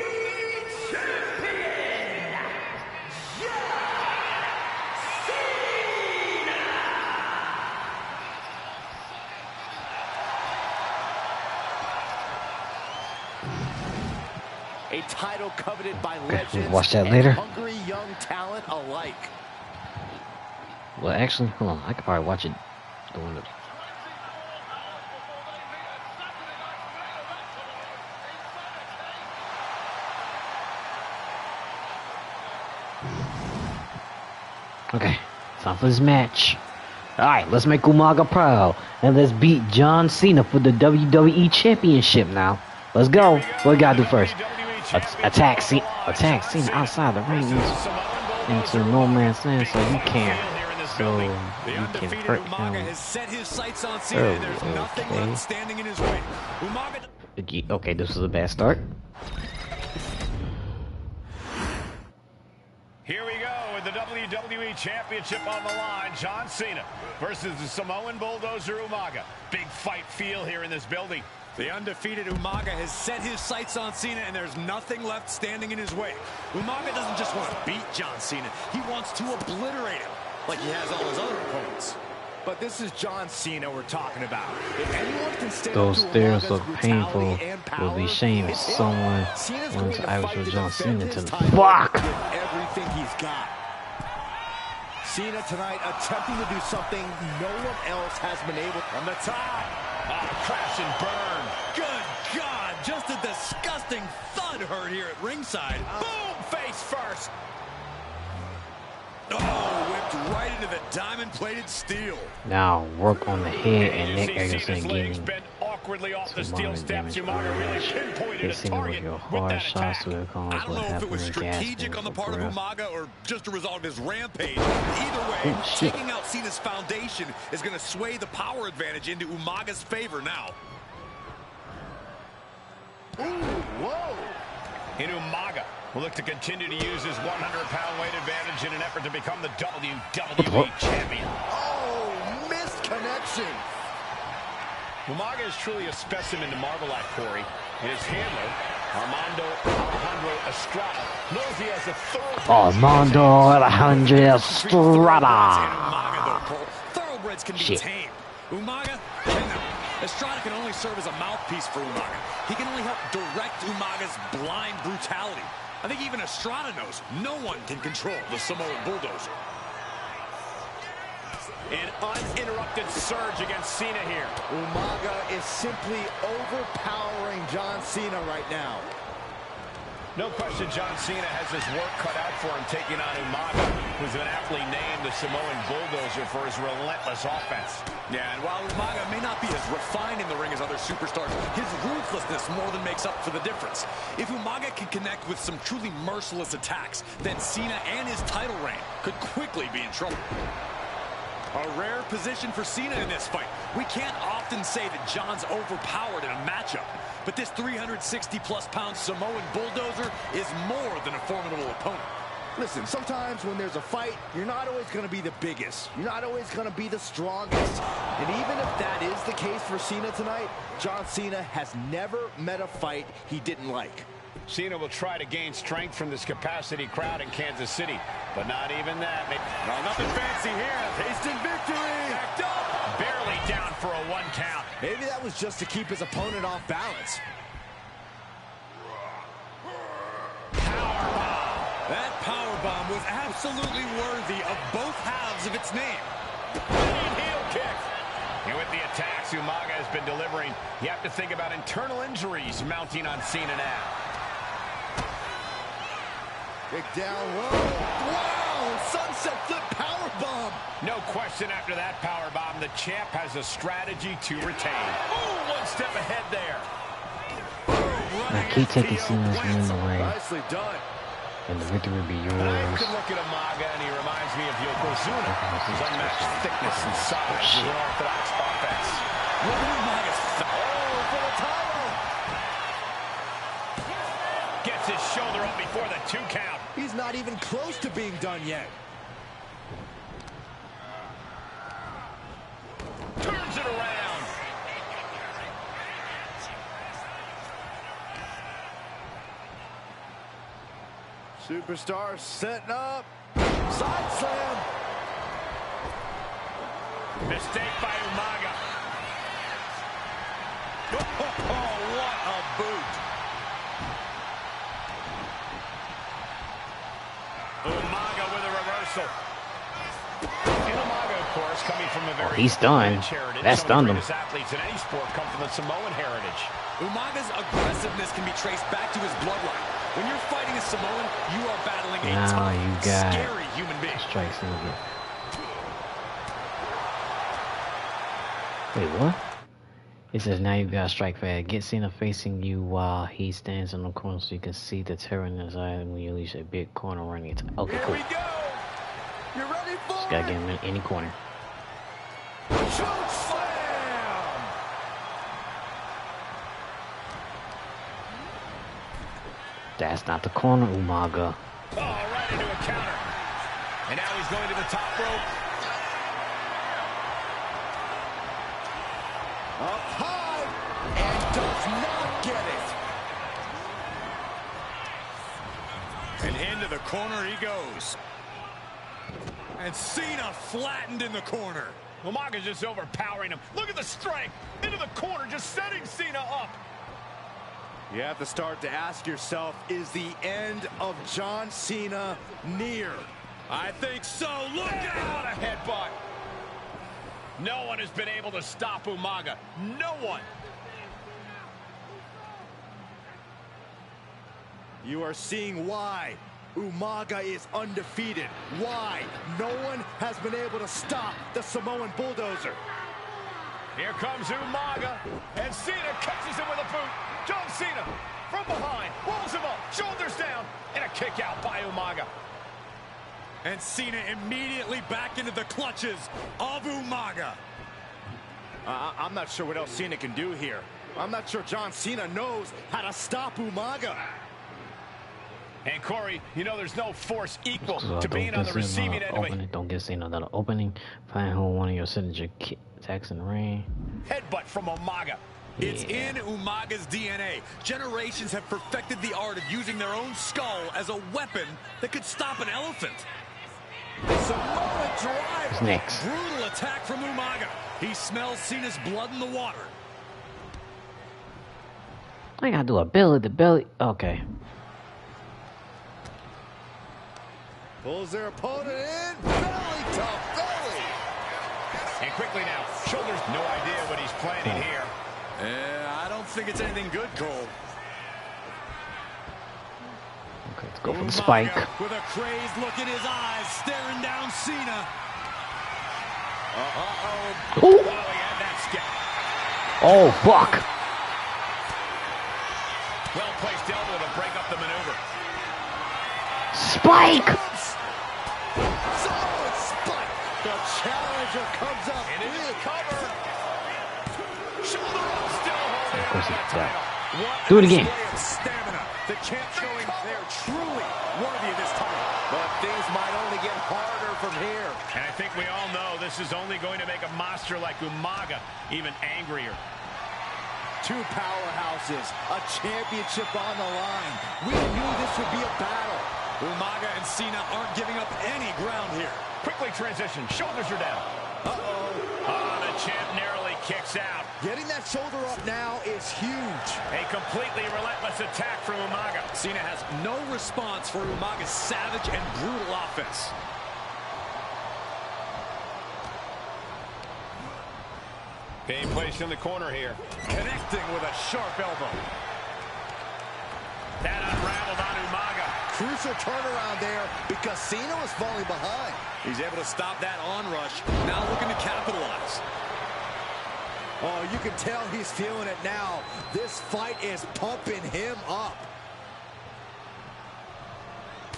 Champion, John Cena! A title coveted by legends watch that and later. hungry young talent alike. Well, actually, hold on. I could probably watch it going to. Okay, time for this match. Alright, let's make Umaga proud. And let's beat John Cena for the WWE Championship now. Let's go. What we gotta do first? Attack Cena outside the ring into no man's land so you can building. The you can undefeated hurt Umaga him has set his sights on Cena, and there's nothing left standing in his way. Umaga. Okay, this was a bad start. Here we go with the WWE Championship on the line. John Cena versus the Samoan Bulldozer Umaga. Big fight feel here in this building. The undefeated Umaga has set his sights on Cena, and there's nothing left standing in his way. Umaga doesn't just want to beat John Cena. He wants to obliterate him, like he has all his other opponents. But this is John Cena we're talking about. If anyone can stand Those up to stairs Umaga's look painful. brutality and power, Will be shame if it's someone Cena's wants going Irish fight with to John defend Cena his to title fuck. with everything he's got. Cena tonight attempting to do something no one else has been able to. From the top. Crash and burn. Good God, just a disgusting thud heard here at ringside. Boom! Face first. Oh, whipped right into the diamond-plated steel. Now work on the head and neck You area see so Cena's legs getting bent awkwardly off the some steel minor steps. damage. Umaga really pinpointed Hit a Cena with target your with hard that shots attack. to the cons. I don't What know if it happened was to strategic Gaston on the for part of breath. Umaga or just a result of his rampage. Either way, Oh, shit. taking out Cena's foundation is going to sway the power advantage into Umaga's favor now. Ooh, whoa. And Umaga will look to continue to use his 100-pound weight advantage in an effort to become the WWE champion. Oh, missed connection. Umaga is truly a specimen to marvel at, Corey. And his handler, Alejandro Estrada, knows he has a thorough... Armando Alejandro Estrada. Umaga, though, Cole. Thoroughbreds can be Shit. tamed. Umaga cannot. Estrada can only serve as a mouthpiece for Umaga. He can only help direct Umaga's blind brutality. I think even Estrada knows no one can control the Samoan Bulldozer. An uninterrupted surge against Cena here. Umaga is simply overpowering John Cena right now. No question John Cena has his work cut out for him taking on Umaga, who's been aptly named the Samoan Bulldozer for his relentless offense. Yeah, and while Umaga may not be as refined in the ring as other superstars, his ruthlessness more than makes up for the difference. If Umaga can connect with some truly merciless attacks, then Cena and his title reign could quickly be in trouble. A rare position for Cena in this fight. We can't often say that John's overpowered in a matchup, but this 360-plus pound Samoan Bulldozer is more than a formidable opponent. Listen, sometimes when there's a fight, you're not always going to be the biggest. You're not always going to be the strongest. And even if that is the case for Cena tonight, John Cena has never met a fight he didn't like. Cena will try to gain strength from this capacity crowd in Kansas City, but not even that. No, nothing fancy here. Tasting victory. Backed up. Barely down for a 1 count. Maybe that was just to keep his opponent off balance. That powerbomb was absolutely worthy of both halves of its name. Heel kick. And with the attacks Umaga has been delivering, you have to think about internal injuries mounting on Cena now. Big down low. Wow! Sunset flip powerbomb. No question after that powerbomb, the champ has a strategy to retain. Ooh, 1 step ahead there. Now keep taking Cena's win away, Nicely done. and the victory will be I yours. could look at Umaga, and he reminds me of Yokozuna, whose unmatched thickness and size with an orthodox offense. Look at Umaga's For the title. Gets his shoulder up before the 2 count. He's not even close to being done yet. Turns it around. Superstar setting up. Side slam. Mistake by Umaga. Oh, what a boot. Umaga with a reversal. And Umaga, of course, coming from a very he's done. rich heritage. That Some of stunned the him. greatest athletes in any sport come from the Samoan heritage. Umaga's aggressiveness can be traced back to his bloodline. When you're fighting a Samoan, you are battling a Now tough, you got scary human being. Strike Cena. Wait, what? It says now you got strike fast. Get Cena facing you while he stands in the corner so you can see the terror in his eye when you release a big corner running. Okay, Here cool. we go. You ready for Just gotta get him in any corner. choke slam? That's not the corner, Umaga. Oh, right into a counter. And now he's going to the top rope. Up high, and does not get it. And into the corner he goes. And Cena flattened in the corner. Umaga's just overpowering him. Look at the strength. Into the corner, just setting Cena up. You have to start to ask yourself, is the end of John Cena near? I think so. Look out! What a headbutt. No one has been able to stop Umaga. No one. You are seeing why Umaga is undefeated. Why no one has been able to stop the Samoan Bulldozer. Here comes Umaga, and Cena catches him with a boot. John Cena from behind, rolls him up, shoulders down, and a kick out by Umaga. And Cena immediately back into the clutches of Umaga. I'm not sure what else Cena can do here. I'm not sure John Cena knows how to stop Umaga. And Corey, you know there's no force equal So to being on the receiving end of a Don't get seen another opening. Find who one of your signature attacks in the ring. headbutt from Umaga. It's in Umaga's DNA. Generations have perfected the art of using their own skull as a weapon that could stop an elephant. Samoan driver. What's next? Brutal attack from Umaga. He smells Cena's blood in the water. I gotta do a belly to belly. Okay. Pulls their opponent in. Belly to belly. And quickly now, shoulders, no idea what he's planning here. I don't think it's anything good, Cole. Okay, let's go for the Umaga spike. with a crazed look in his eyes, staring down Cena. Oh, Ooh. he had that skip. Oh, fuck. Well-placed elbow to break up the maneuver. Spike! Samoan spike. The challenger comes up. And it is cover. Shoulder up, still holding Of course on to it's the that. title. What Do it a again. display of stamina. The champ showing they're truly worthy of this title. But things might only get harder from here. And I think we all know this is only going to make a monster like Umaga even angrier. Two powerhouses, a championship on the line. We knew this would be a battle. Umaga and Cena aren't giving up any ground here. Quickly transition, shoulders are down. The champ narrowly kicks out. Getting that shoulder up now is huge. A completely relentless attack from Umaga. Cena has no response for Umaga's savage and brutal offense. Being placed in the corner here. Connecting with a sharp elbow. That unraveled on Umaga. Crucial turnaround there because Cena was falling behind. He's able to stop that onrush. Now looking to capitalize. Oh, you can tell he's feeling it now. This fight is pumping him up.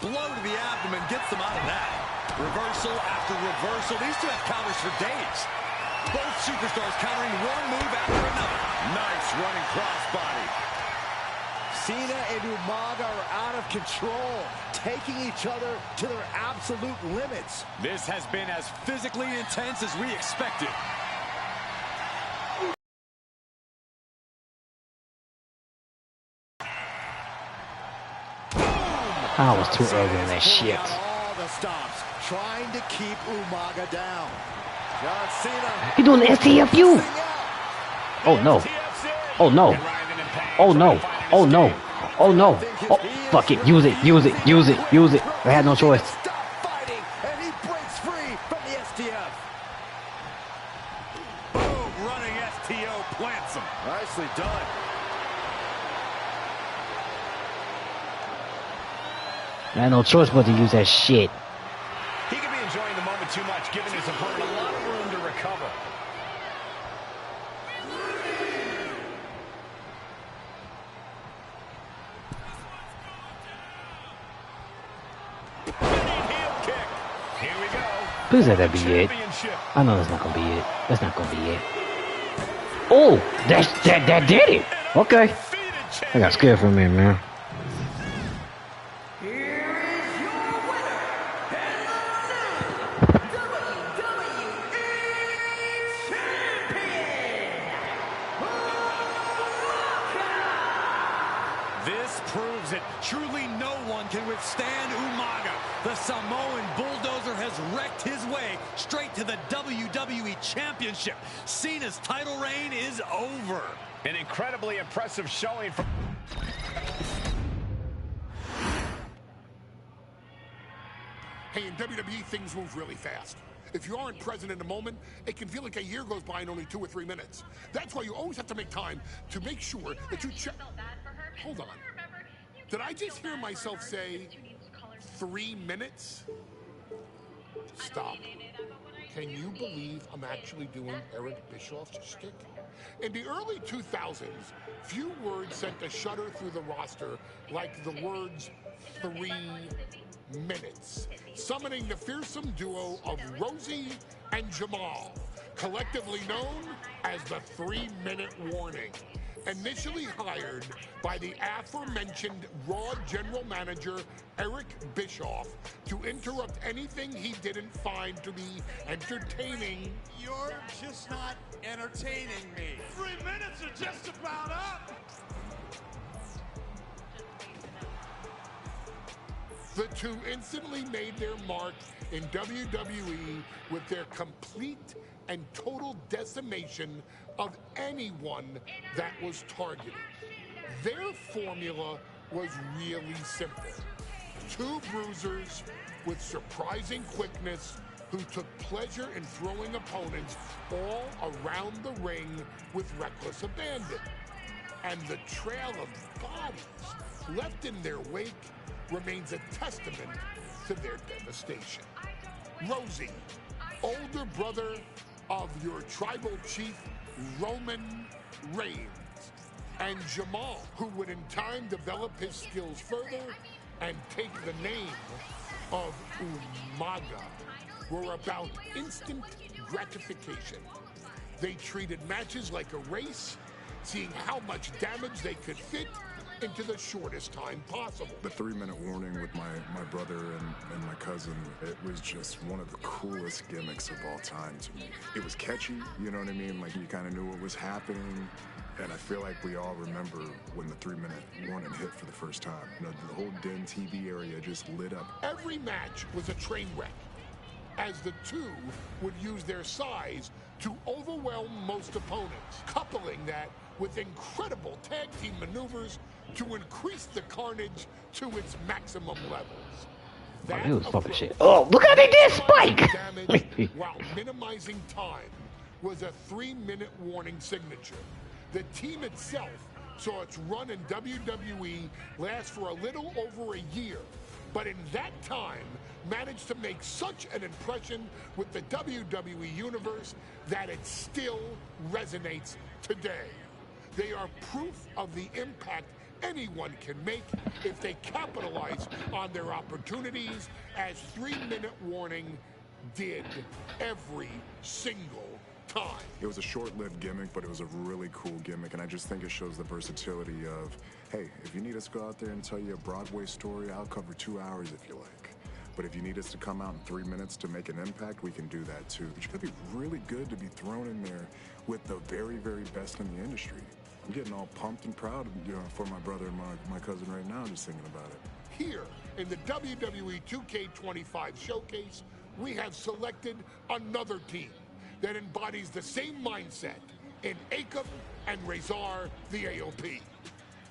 Blow to the abdomen gets them out of that. Reversal after reversal. These two have counters for days. Both superstars countering one move after another. Nice running crossbody. Cena and Umaga are out of control, taking each other to their absolute limits. This has been as physically intense as we expected. I was too early in that Pulling shit. out all the stops, trying to keep Umaga down. John Cena. You doing the STFU? Oh no. Oh no. Oh no. Oh no. Oh no. Oh, fuck it. Use it. Use it. Use it. Use it. I had no choice. Stop fighting, and he breaks free from the STF. Boom, running STO plants him. Nicely done. I had no choice but to use that shit. He could be enjoying the moment too much, giving his opponent a lot of room to recover. Running heel kick. Here we go. Please let that be it. I know that's not gonna be it. That's not gonna be it. Oh, that did it. Okay. I got scared for a minute, man. Here is your winner and the new WWE Champion, Umaga! This proves it. Truly no one can withstand Umaga. The Samoan bulldozer has wrecked his way straight to the WWE Championship. Cena's title reign is over. An incredibly impressive showing from... Hey, in WWE, things move really fast. If you aren't present in the moment, it can feel like a year goes by in only 2 or 3 minutes. That's why you always have to make time to make sure that you check... Hold on. Did I just hear myself say 3 minutes? Stop. Can you believe I'm actually doing Eric Bischoff's shtick? In the early 2000s, few words sent a shudder through the roster like the words 3 minutes, summoning the fearsome duo of Rosie and Jamal, collectively known as the 3-minute warning. Initially hired by the aforementioned Raw general manager Eric Bischoff to interrupt anything he didn't find to be entertaining. You're just not entertaining me. 3 minutes are just about up. The two instantly made their mark in WWE with their complete and total decimation of anyone that was targeted. Their formula was really simple. 2 bruisers with surprising quickness who took pleasure in throwing opponents all around the ring with reckless abandon. And the trail of bodies left in their wake remains a testament to their devastation. Rosie, older brother of your tribal chief Roman Reigns, and Jamal, who would in time develop his skills further and take the name of Umaga, were about instant gratification. They treated matches like a race, seeing how much damage they could fit into the shortest time possible. The 3-minute warning with my brother and my cousin, it was just one of the coolest gimmicks of all time to me. It was catchy, you know what I mean? Like, you kind of knew what was happening. And I feel like we all remember when the 3-minute warning hit for the first time. You know, the whole Den TV area just lit up. Every match was a train wreck, as the two would use their size to overwhelm most opponents, coupling that with incredible tag team maneuvers to increase the carnage to its maximum levels. That He was fucking shit. Oh, look how they did Spike! damage while minimizing time was a 3-minute warning signature. The team itself saw its run in WWE last for a little over a year, but in that time managed to make such an impression with the WWE Universe that it still resonates today. They are proof of the impact anyone can make if they capitalize on their opportunities, as 3-minute warning did every single time. It was a short-lived gimmick, but it was a really cool gimmick, and I just think it shows the versatility of, hey, if you need us to go out there and tell you a Broadway story, I'll cover 2 hours if you like. But if you need us to come out in 3 minutes to make an impact, we can do that too. But you gotta be really good to be thrown in there with the very, very best in the industry. I'm getting all pumped and proud, you know, for my brother and my cousin right now, just thinking about it. Here in the WWE 2K25 showcase, we have selected another team that embodies the same mindset in Akam and Razor the AOP.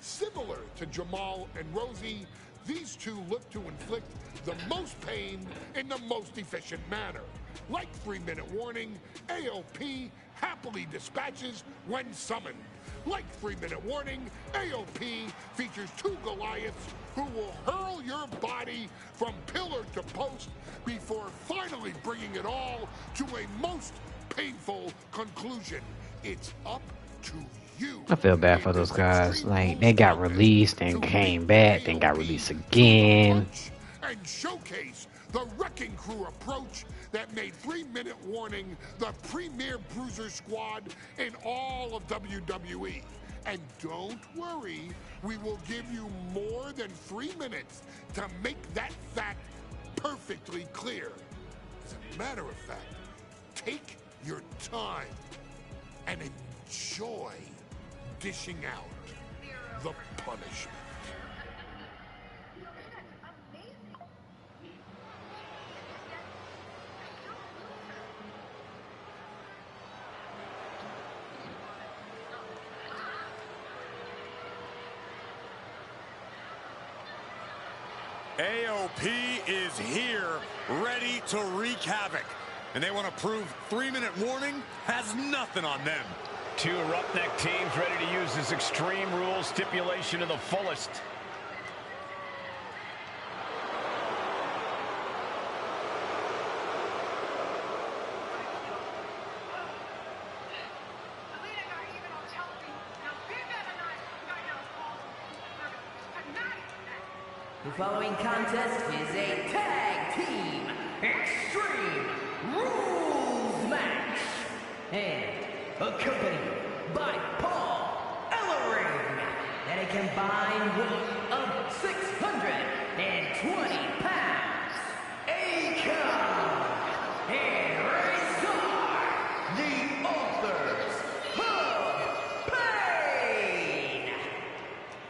Similar to Jamal and Rosie, these two look to inflict the most pain in the most efficient manner. Like 3-minute warning, AOP happily dispatches when summoned. Like 3-minute warning, AOP features 2 Goliaths who will hurl your body from pillar to post before finally bringing it all to a most painful conclusion. It's up to you. I feel bad for those guys. Like, they got released and came back, then got released again. And showcase the Wrecking Crew approach that made 3-minute warning the premier bruiser squad in all of WWE. And don't worry, we will give you more than 3 minutes to make that fact perfectly clear. As a matter of fact, take your time and enjoy dishing out the punishment. AOP is here, ready to wreak havoc. And they want to prove 3-minute warning has nothing on them. Two roughneck teams ready to use this Extreme Rules stipulation to the fullest. The following contest is a tag team Extreme Rules match and accompanied by Paul Ellering at a combined weight of 620 pounds. Akon and Razor, the authors of pain.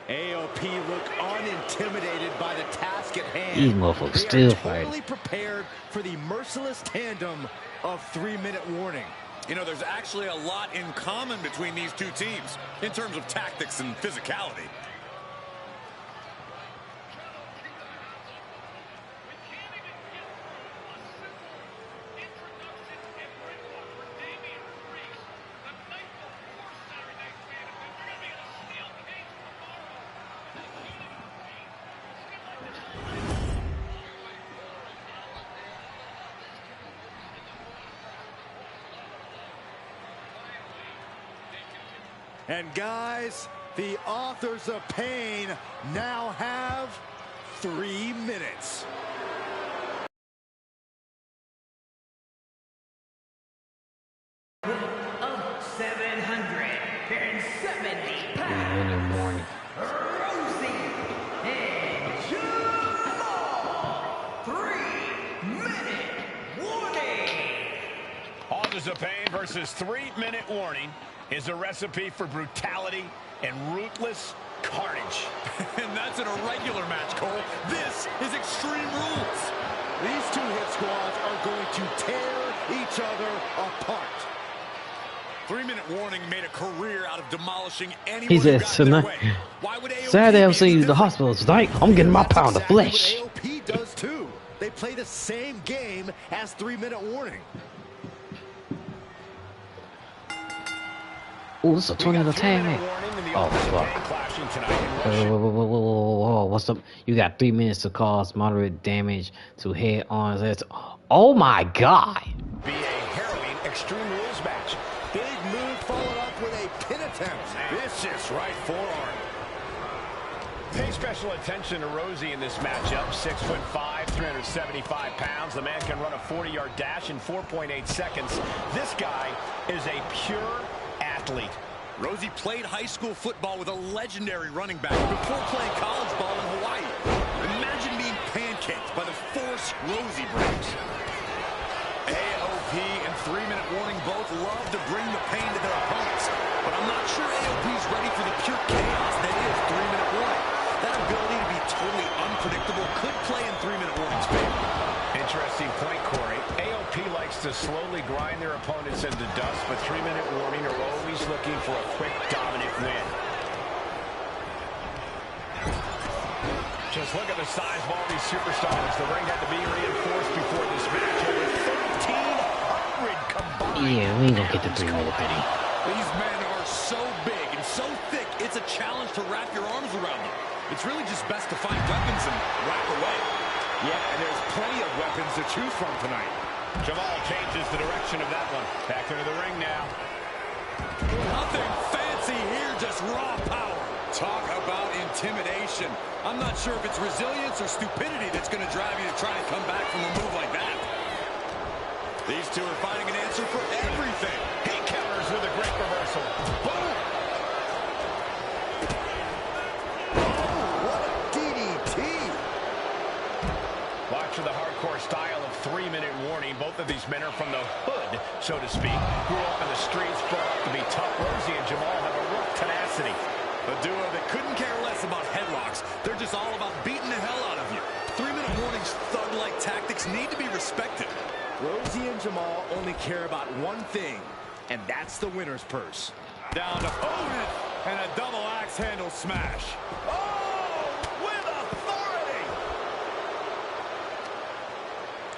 AOP look unintimidated by the task at hand. These motherfuckers They still are fighting. totally prepared for the merciless tandem of 3-minute warning. You know, there's actually a lot in common between these two teams in terms of tactics and physicality. And guys, the authors of pain now have 3 minutes. Of 770 pounds. In the morning. Rosie and Jamal. 3-minute warning. Authors of Pain versus 3-minute warning is a recipe for brutality and ruthless carnage. And that's an irregular match, Cole. This is Extreme Rules. These two hit squads are going to tear each other apart. 3-minute warning made a career out of demolishing anyone He who said, got in their tonight, way. Why would AOP Saturday I'm be seeing any you at the different? hospital. Tonight I'm getting my pound of Exactly flesh. what AOP does too. They play the same game as 3-minute warning. Oh, this is a tornado tag man. Oh, fuck. Whoa, what's up? You got 3 minutes to cause moderate damage to head on. Oh my god. Be a harrowing Extreme Rules match. Big move followed up with a pin attempt. Vicious right forearm. Pay special attention to Rosie in this matchup. 6'5", 375 pounds. The man can run a 40-yard dash in 4.8 seconds. This guy is a pure athlete. Rosie played high school football with a legendary running back before playing college ball in Hawaii. Imagine being pancaked by the force Rosie brings. AOP and 3-minute warning both love to bring the pain to their opponents, but I'm not sure AOP's ready for the pure chaos that is 3-minute warning. That ability to be totally unpredictable could play in 3-minute warning's favor. Interesting point, Corey. AOP likes to slowly grind their opponents into dust, but 3-minute warning are always looking for a quick, dominant win. Just look at the size of all these superstars. The ring had to be reinforced before this match. Over 1,300 combined. Yeah, we ain't gonna get the 3-minute thing. These men are so big and so thick, it's a challenge to wrap your arms around them. It's really just best to find weapons and whack away. Yeah, and there's plenty of weapons to choose from tonight. Jamal changes the direction of that one. Back into the ring now. Nothing fancy here, just raw power. Talk about intimidation. I'm not sure if it's resilience or stupidity that's going to drive you to try and come back from a move like that. These two are finding an answer for everything. He counters with a great reversal. Boom! What a DDT! Watch for the hardcore style of 3-minute warning. Both of these men are from the hood, so to speak. Grew up in the streets, brought up to be tough. Rosie and Jamal have a rough tenacity. A duo that couldn't care less about headlocks. They're just all about beating the hell out of you. 3-minute warnings, thug-like tactics need to be respected. Rosie and Jamal only care about one thing, and that's the winner's purse. Down to Otis, and a double axe handle smash. Oh, with authority!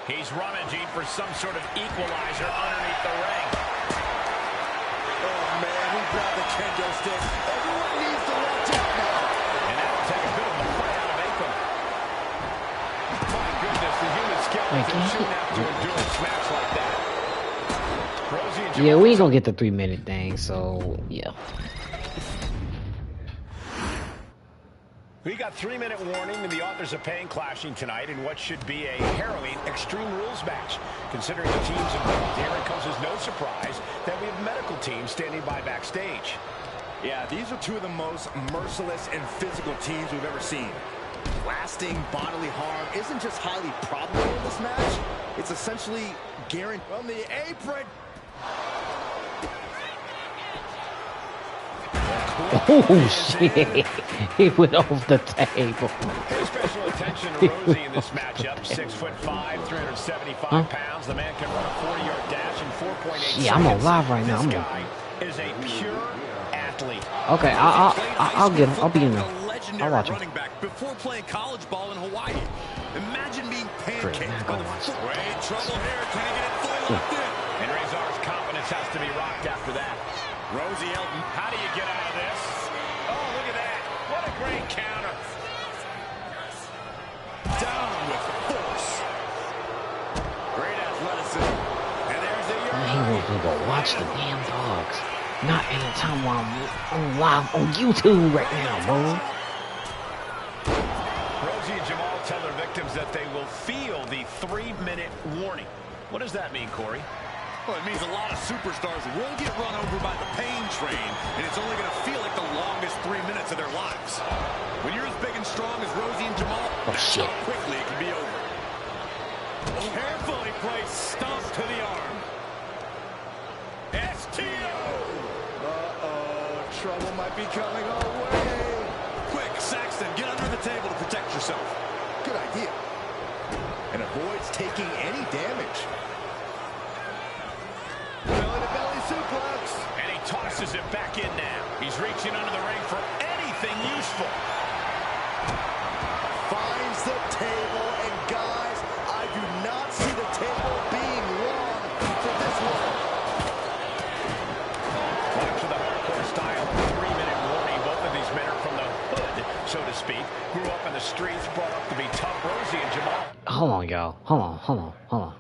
He's rummaging for some sort of equalizer underneath the ring. Oh, man, he grabbed the kendo stick. Everyone needs to watch out now. And that'll take a bit of a fight out of Akam. My goodness, the human skeleton shouldn't have to endure a smash like that. Rosie and Jamal. Yeah, we ain't gonna get the 3-minute thing, so yeah. We got 3-minute warning, and the authors of pain clashing tonight in what should be a harrowing Extreme Rules match. Considering the teams involved here, it comes as no surprise that we have medical teams standing by backstage. Yeah, these are two of the most merciless and physical teams we've ever seen. Lasting bodily harm isn't just highly probable in this match. It's essentially guaranteed. From the apron. Oh shit! He went off the table. Pay special attention to Rosie in this matchup. 6'5", 375 pounds. The man can run a 40-yard dash in 4.8 seconds. Yeah, I'm on live right now. This guy is a pure athlete. Okay, I'll get him. I'll be in there. I'll watch him. Running back before playing college ball in Hawaii. Imagine being pancaked by the foot. Wait, trouble here. Can he get it fully locked in? And Razor's confidence has to be rocked after that. Rosie Elton, How do you get out of this? Oh, look at that. What a great counter. down with force. Great athleticism. And there's the He wants to go watch the damn dogs. Not in a time while I'm live on YouTube right now, bro. Rosie and Jamal tell their victims that they will feel the 3-minute warning. What does that mean, Corey? Well, it means a lot of superstars will get run over by the pain train, and it's only going to feel like the longest 3 minutes of their lives. When you're as big and strong as Rosie and Jamal, that's how quickly it can be over. Carefully placed stomp to the arm. STO! Uh-oh, trouble might be coming our way. Quick, Saxton, get under the table to protect yourself. Good idea. And avoids taking any damage. Belly-to-belly suplex. And he tosses it back in now. He's reaching under the ring for anything useful. Finds the table, and guys, I do not see the table being wrong for this one. Watch for the hardcore style of 3-minute warning. Both of these men are from the hood, so to speak. Grew up in the streets, brought up to be tough. Rosie and Jamal. Hold on, y'all. Hold on.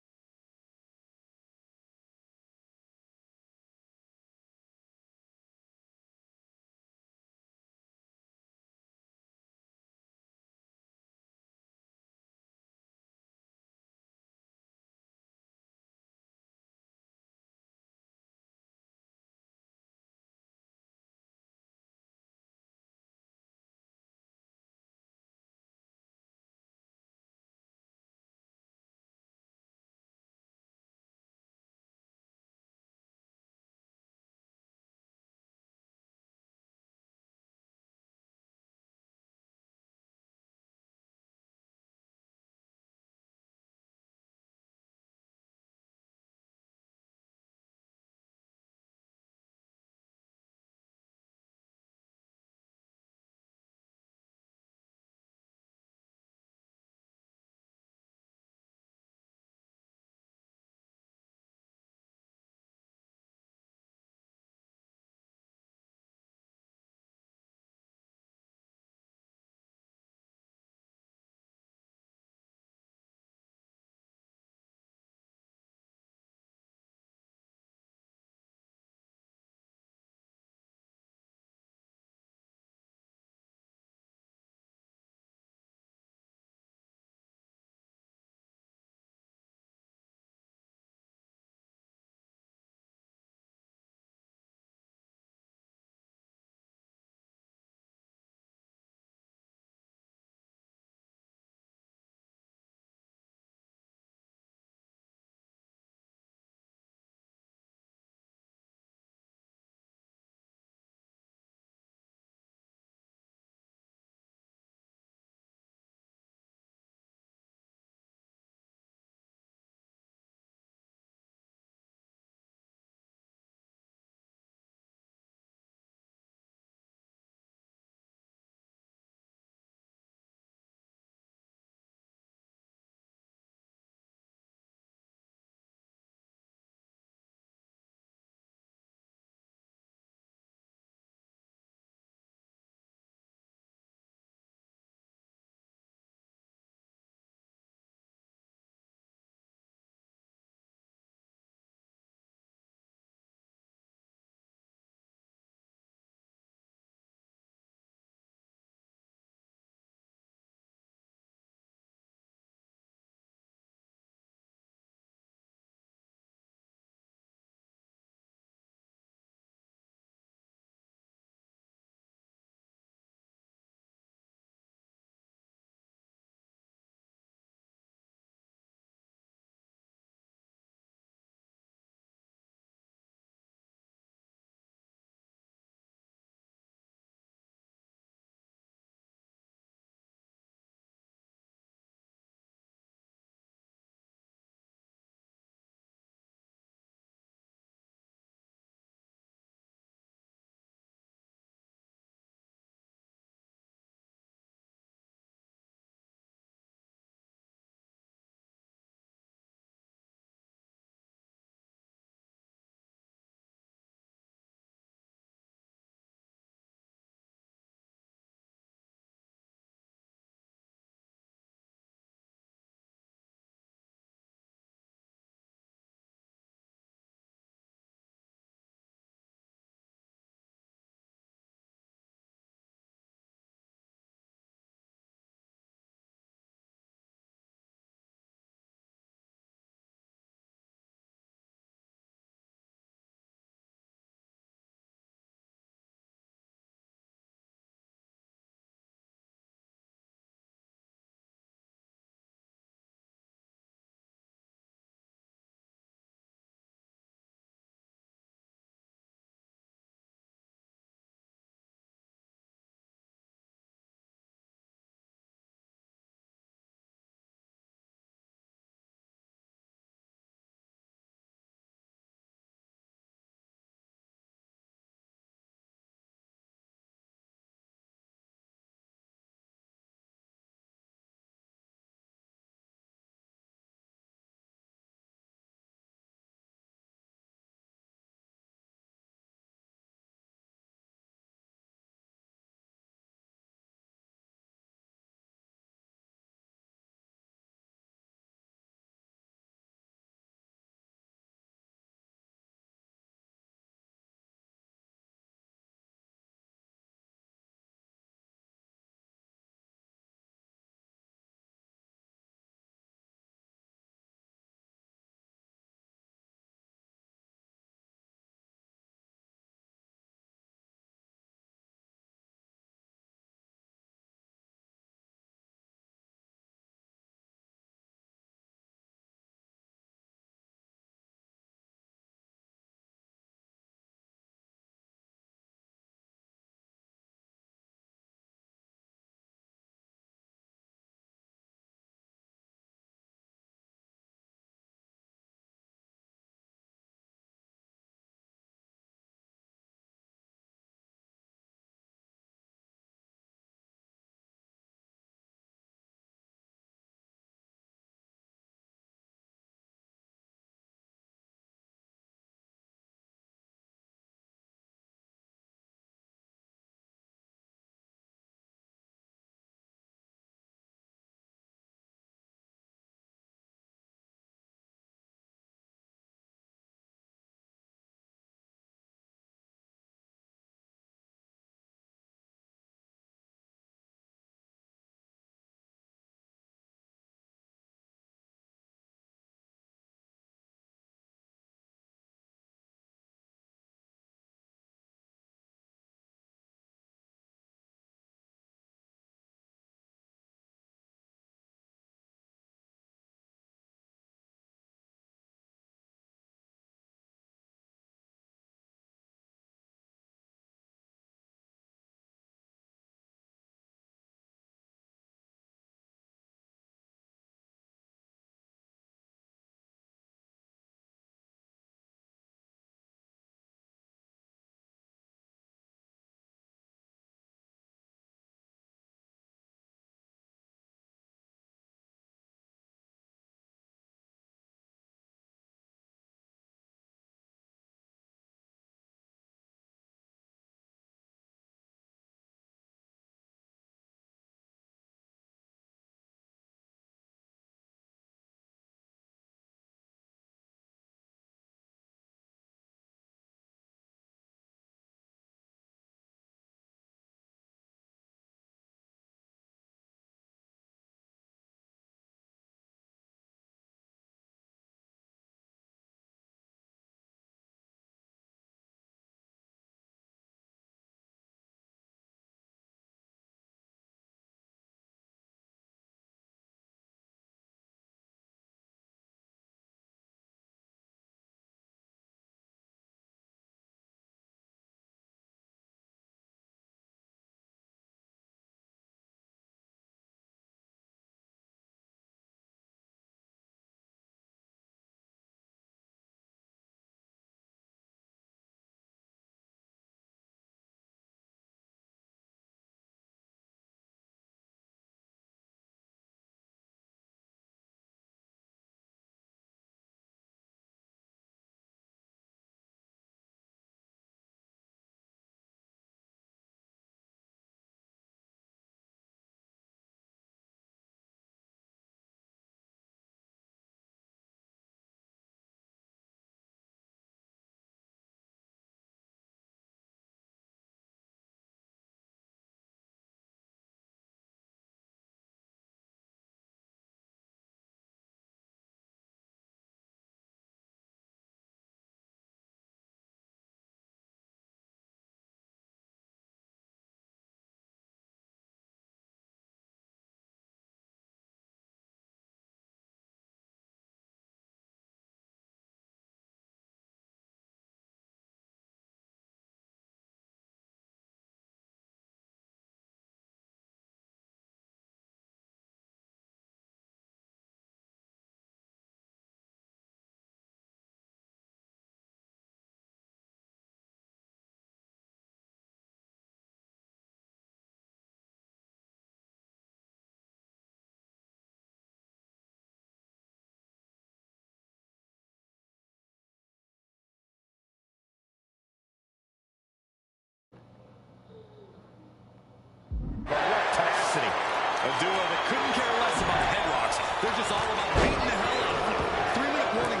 couldn't care less about headlocks. They're just all about beating the hell out of them. 3-minute warning.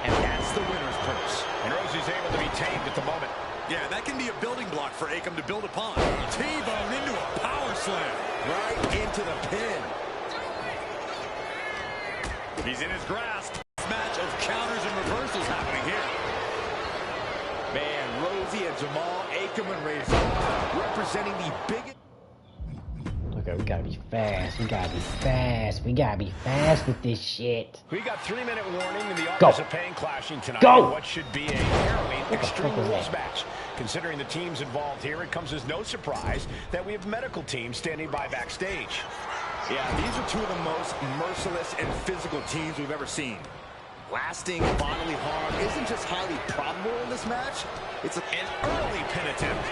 And that's the winner's purse. And Rosie's able to be tamed at the moment. Yeah, that can be a building block for Akam to build upon. T-bone into a power slam. Right into the pin. He's in his grasp. This match of counters and reversals happening here. Man, Rosie and Jamal, Akam and Razor representing the biggest. Okay, we gotta be fast. We gotta be fast. We gotta be fast with this shit. We got 3-minute warning in the Go. Office of Pain clashing tonight. Go. In what should be a harrowing Extreme fuck is Rules that? match. Considering the teams involved here, it comes as no surprise that we have medical teams standing by backstage. Yeah, these are two of the most merciless and physical teams we've ever seen. Lasting bodily harm isn't just highly probable in this match. It's An early pin attempt.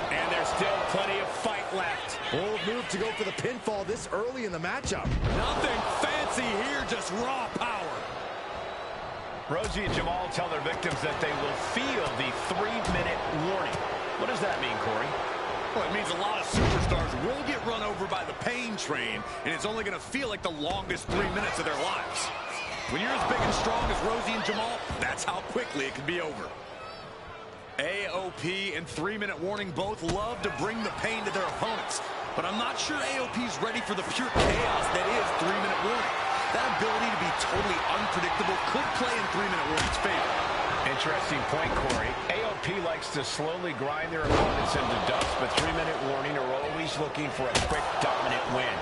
And there's still plenty of fight left. bold move to go for the pinfall this early in the matchup. Nothing fancy here, just raw power. Rosie and Jamal tell their victims that they will feel the 3-minute warning. What does that mean, Corey? Well, it means a lot of superstars will get run over by the pain train, and it's only going to feel like the longest 3 minutes of their lives. When you're as big and strong as Rosie and Jamal, that's how quickly it can be over. AOP and 3-minute warning both love to bring the pain to their opponents, but I'm not sure AOP's ready for the pure chaos that is 3-minute warning. That ability to be totally unpredictable could play in 3-minute warning's favor. Interesting point, Corey. AOP likes to slowly grind their opponents into dust, but 3-minute warning are always looking for a quick, dominant win.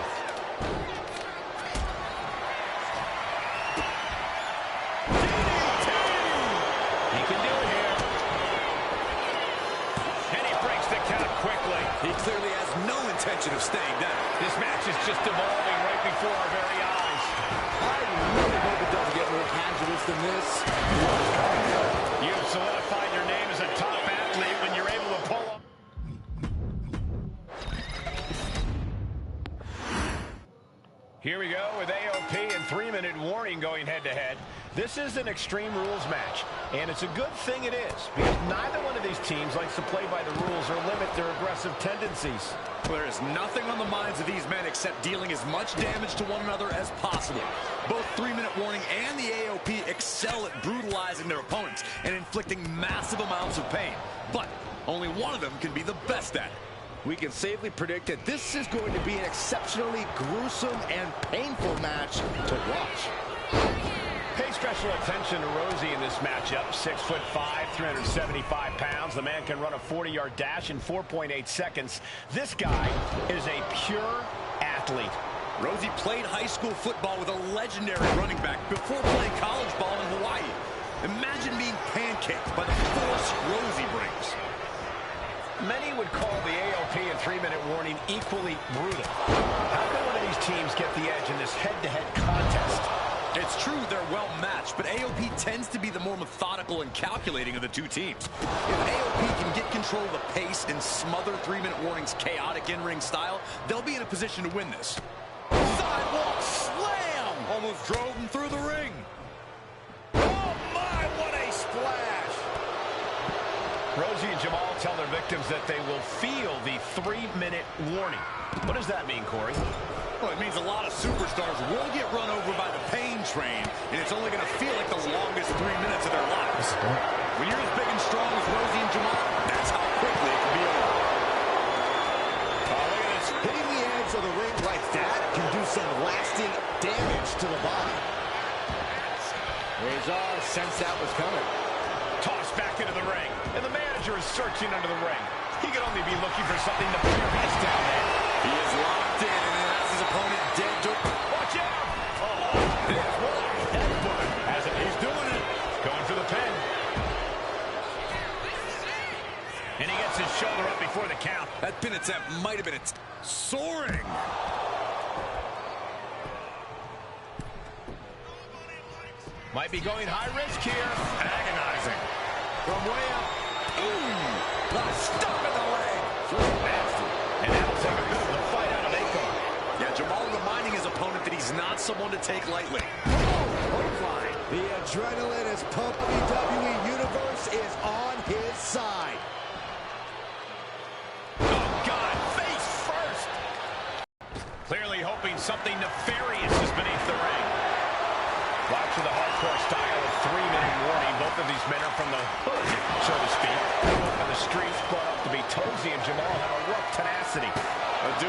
He can do it here. And he breaks the count quickly. He clearly has no intention of staying down. This match is just evolving right before our very eyes. I really hope it doesn't get more hazardous than this. You've solidified your name as a top athlete when you're able to pull up. Here we go with AOP and 3-minute warning going head-to-head. This is an Extreme Rules match, and it's a good thing it is, because neither one of these teams likes to play by the rules or limit their aggressive tendencies. There is nothing on the minds of these men except dealing as much damage to one another as possible. Both 3-minute warning and the AOP excel at brutalizing their opponents and inflicting massive amounts of pain. But only one of them can be the best at it. We can safely predict that this is going to be an exceptionally gruesome and painful match to watch. Pay special attention to Rosie in this matchup. 6'5", 375 pounds. The man can run a 40-yard dash in 4.8 seconds. This guy is a pure athlete. Rosie played high school football with a legendary running back before playing college ball in Hawaii. Imagine being pancaked by the force Rosie brings. Many would call the AOP and 3-minute warning equally brutal. How can one of these teams get the edge in this head-to-head contest? It's true they're well matched, but AOP tends to be the more methodical and calculating of the two teams. If AOP can get control of the pace and smother 3-minute warning's chaotic in-ring style, they'll be in a position to win this. Sidewalk slam! Almost drove him through the ring. Oh my, what a splash! Rosie and Jamal tell their victims that they will feel the 3-minute warning. What does that mean, Corey? Well, it means a lot of superstars will get run over by the pain train, and it's only going to feel like the longest 3 minutes of their lives. When you're as big and strong as Rosie and Jamal, that's how quickly it can be over. Oh, look at this. Hitting the edge of the ring like that can do some lasting damage to the body. Razor sensed that was coming. Tossed back into the ring, and the manager is searching under the ring. He could only be looking for something to pierce down there. He is locked in, and has his opponent dead to... Watch out! Oh, there's one. Headbutt. He's doing it. Going for the pin. And he gets his shoulder up before the count. That pin attempt might have been soaring. Might be going high risk here. Agonizing. From way up. Ooh. The stop in the leg. Just nasty. And that'll take a bit of the fight out of Akam. Yeah, Jamal reminding his opponent that he's not someone to take lightly. The adrenaline is pumped. WWE Universe is on his side. Oh, God. Face first. Clearly hoping something nefarious is beneath the ring. Watching the hardcore style of 3-minute warning. Both of these men are from the hood, so to speak. Grew up in the streets, brought up to be Tozy and Jamal have a rough tenacity.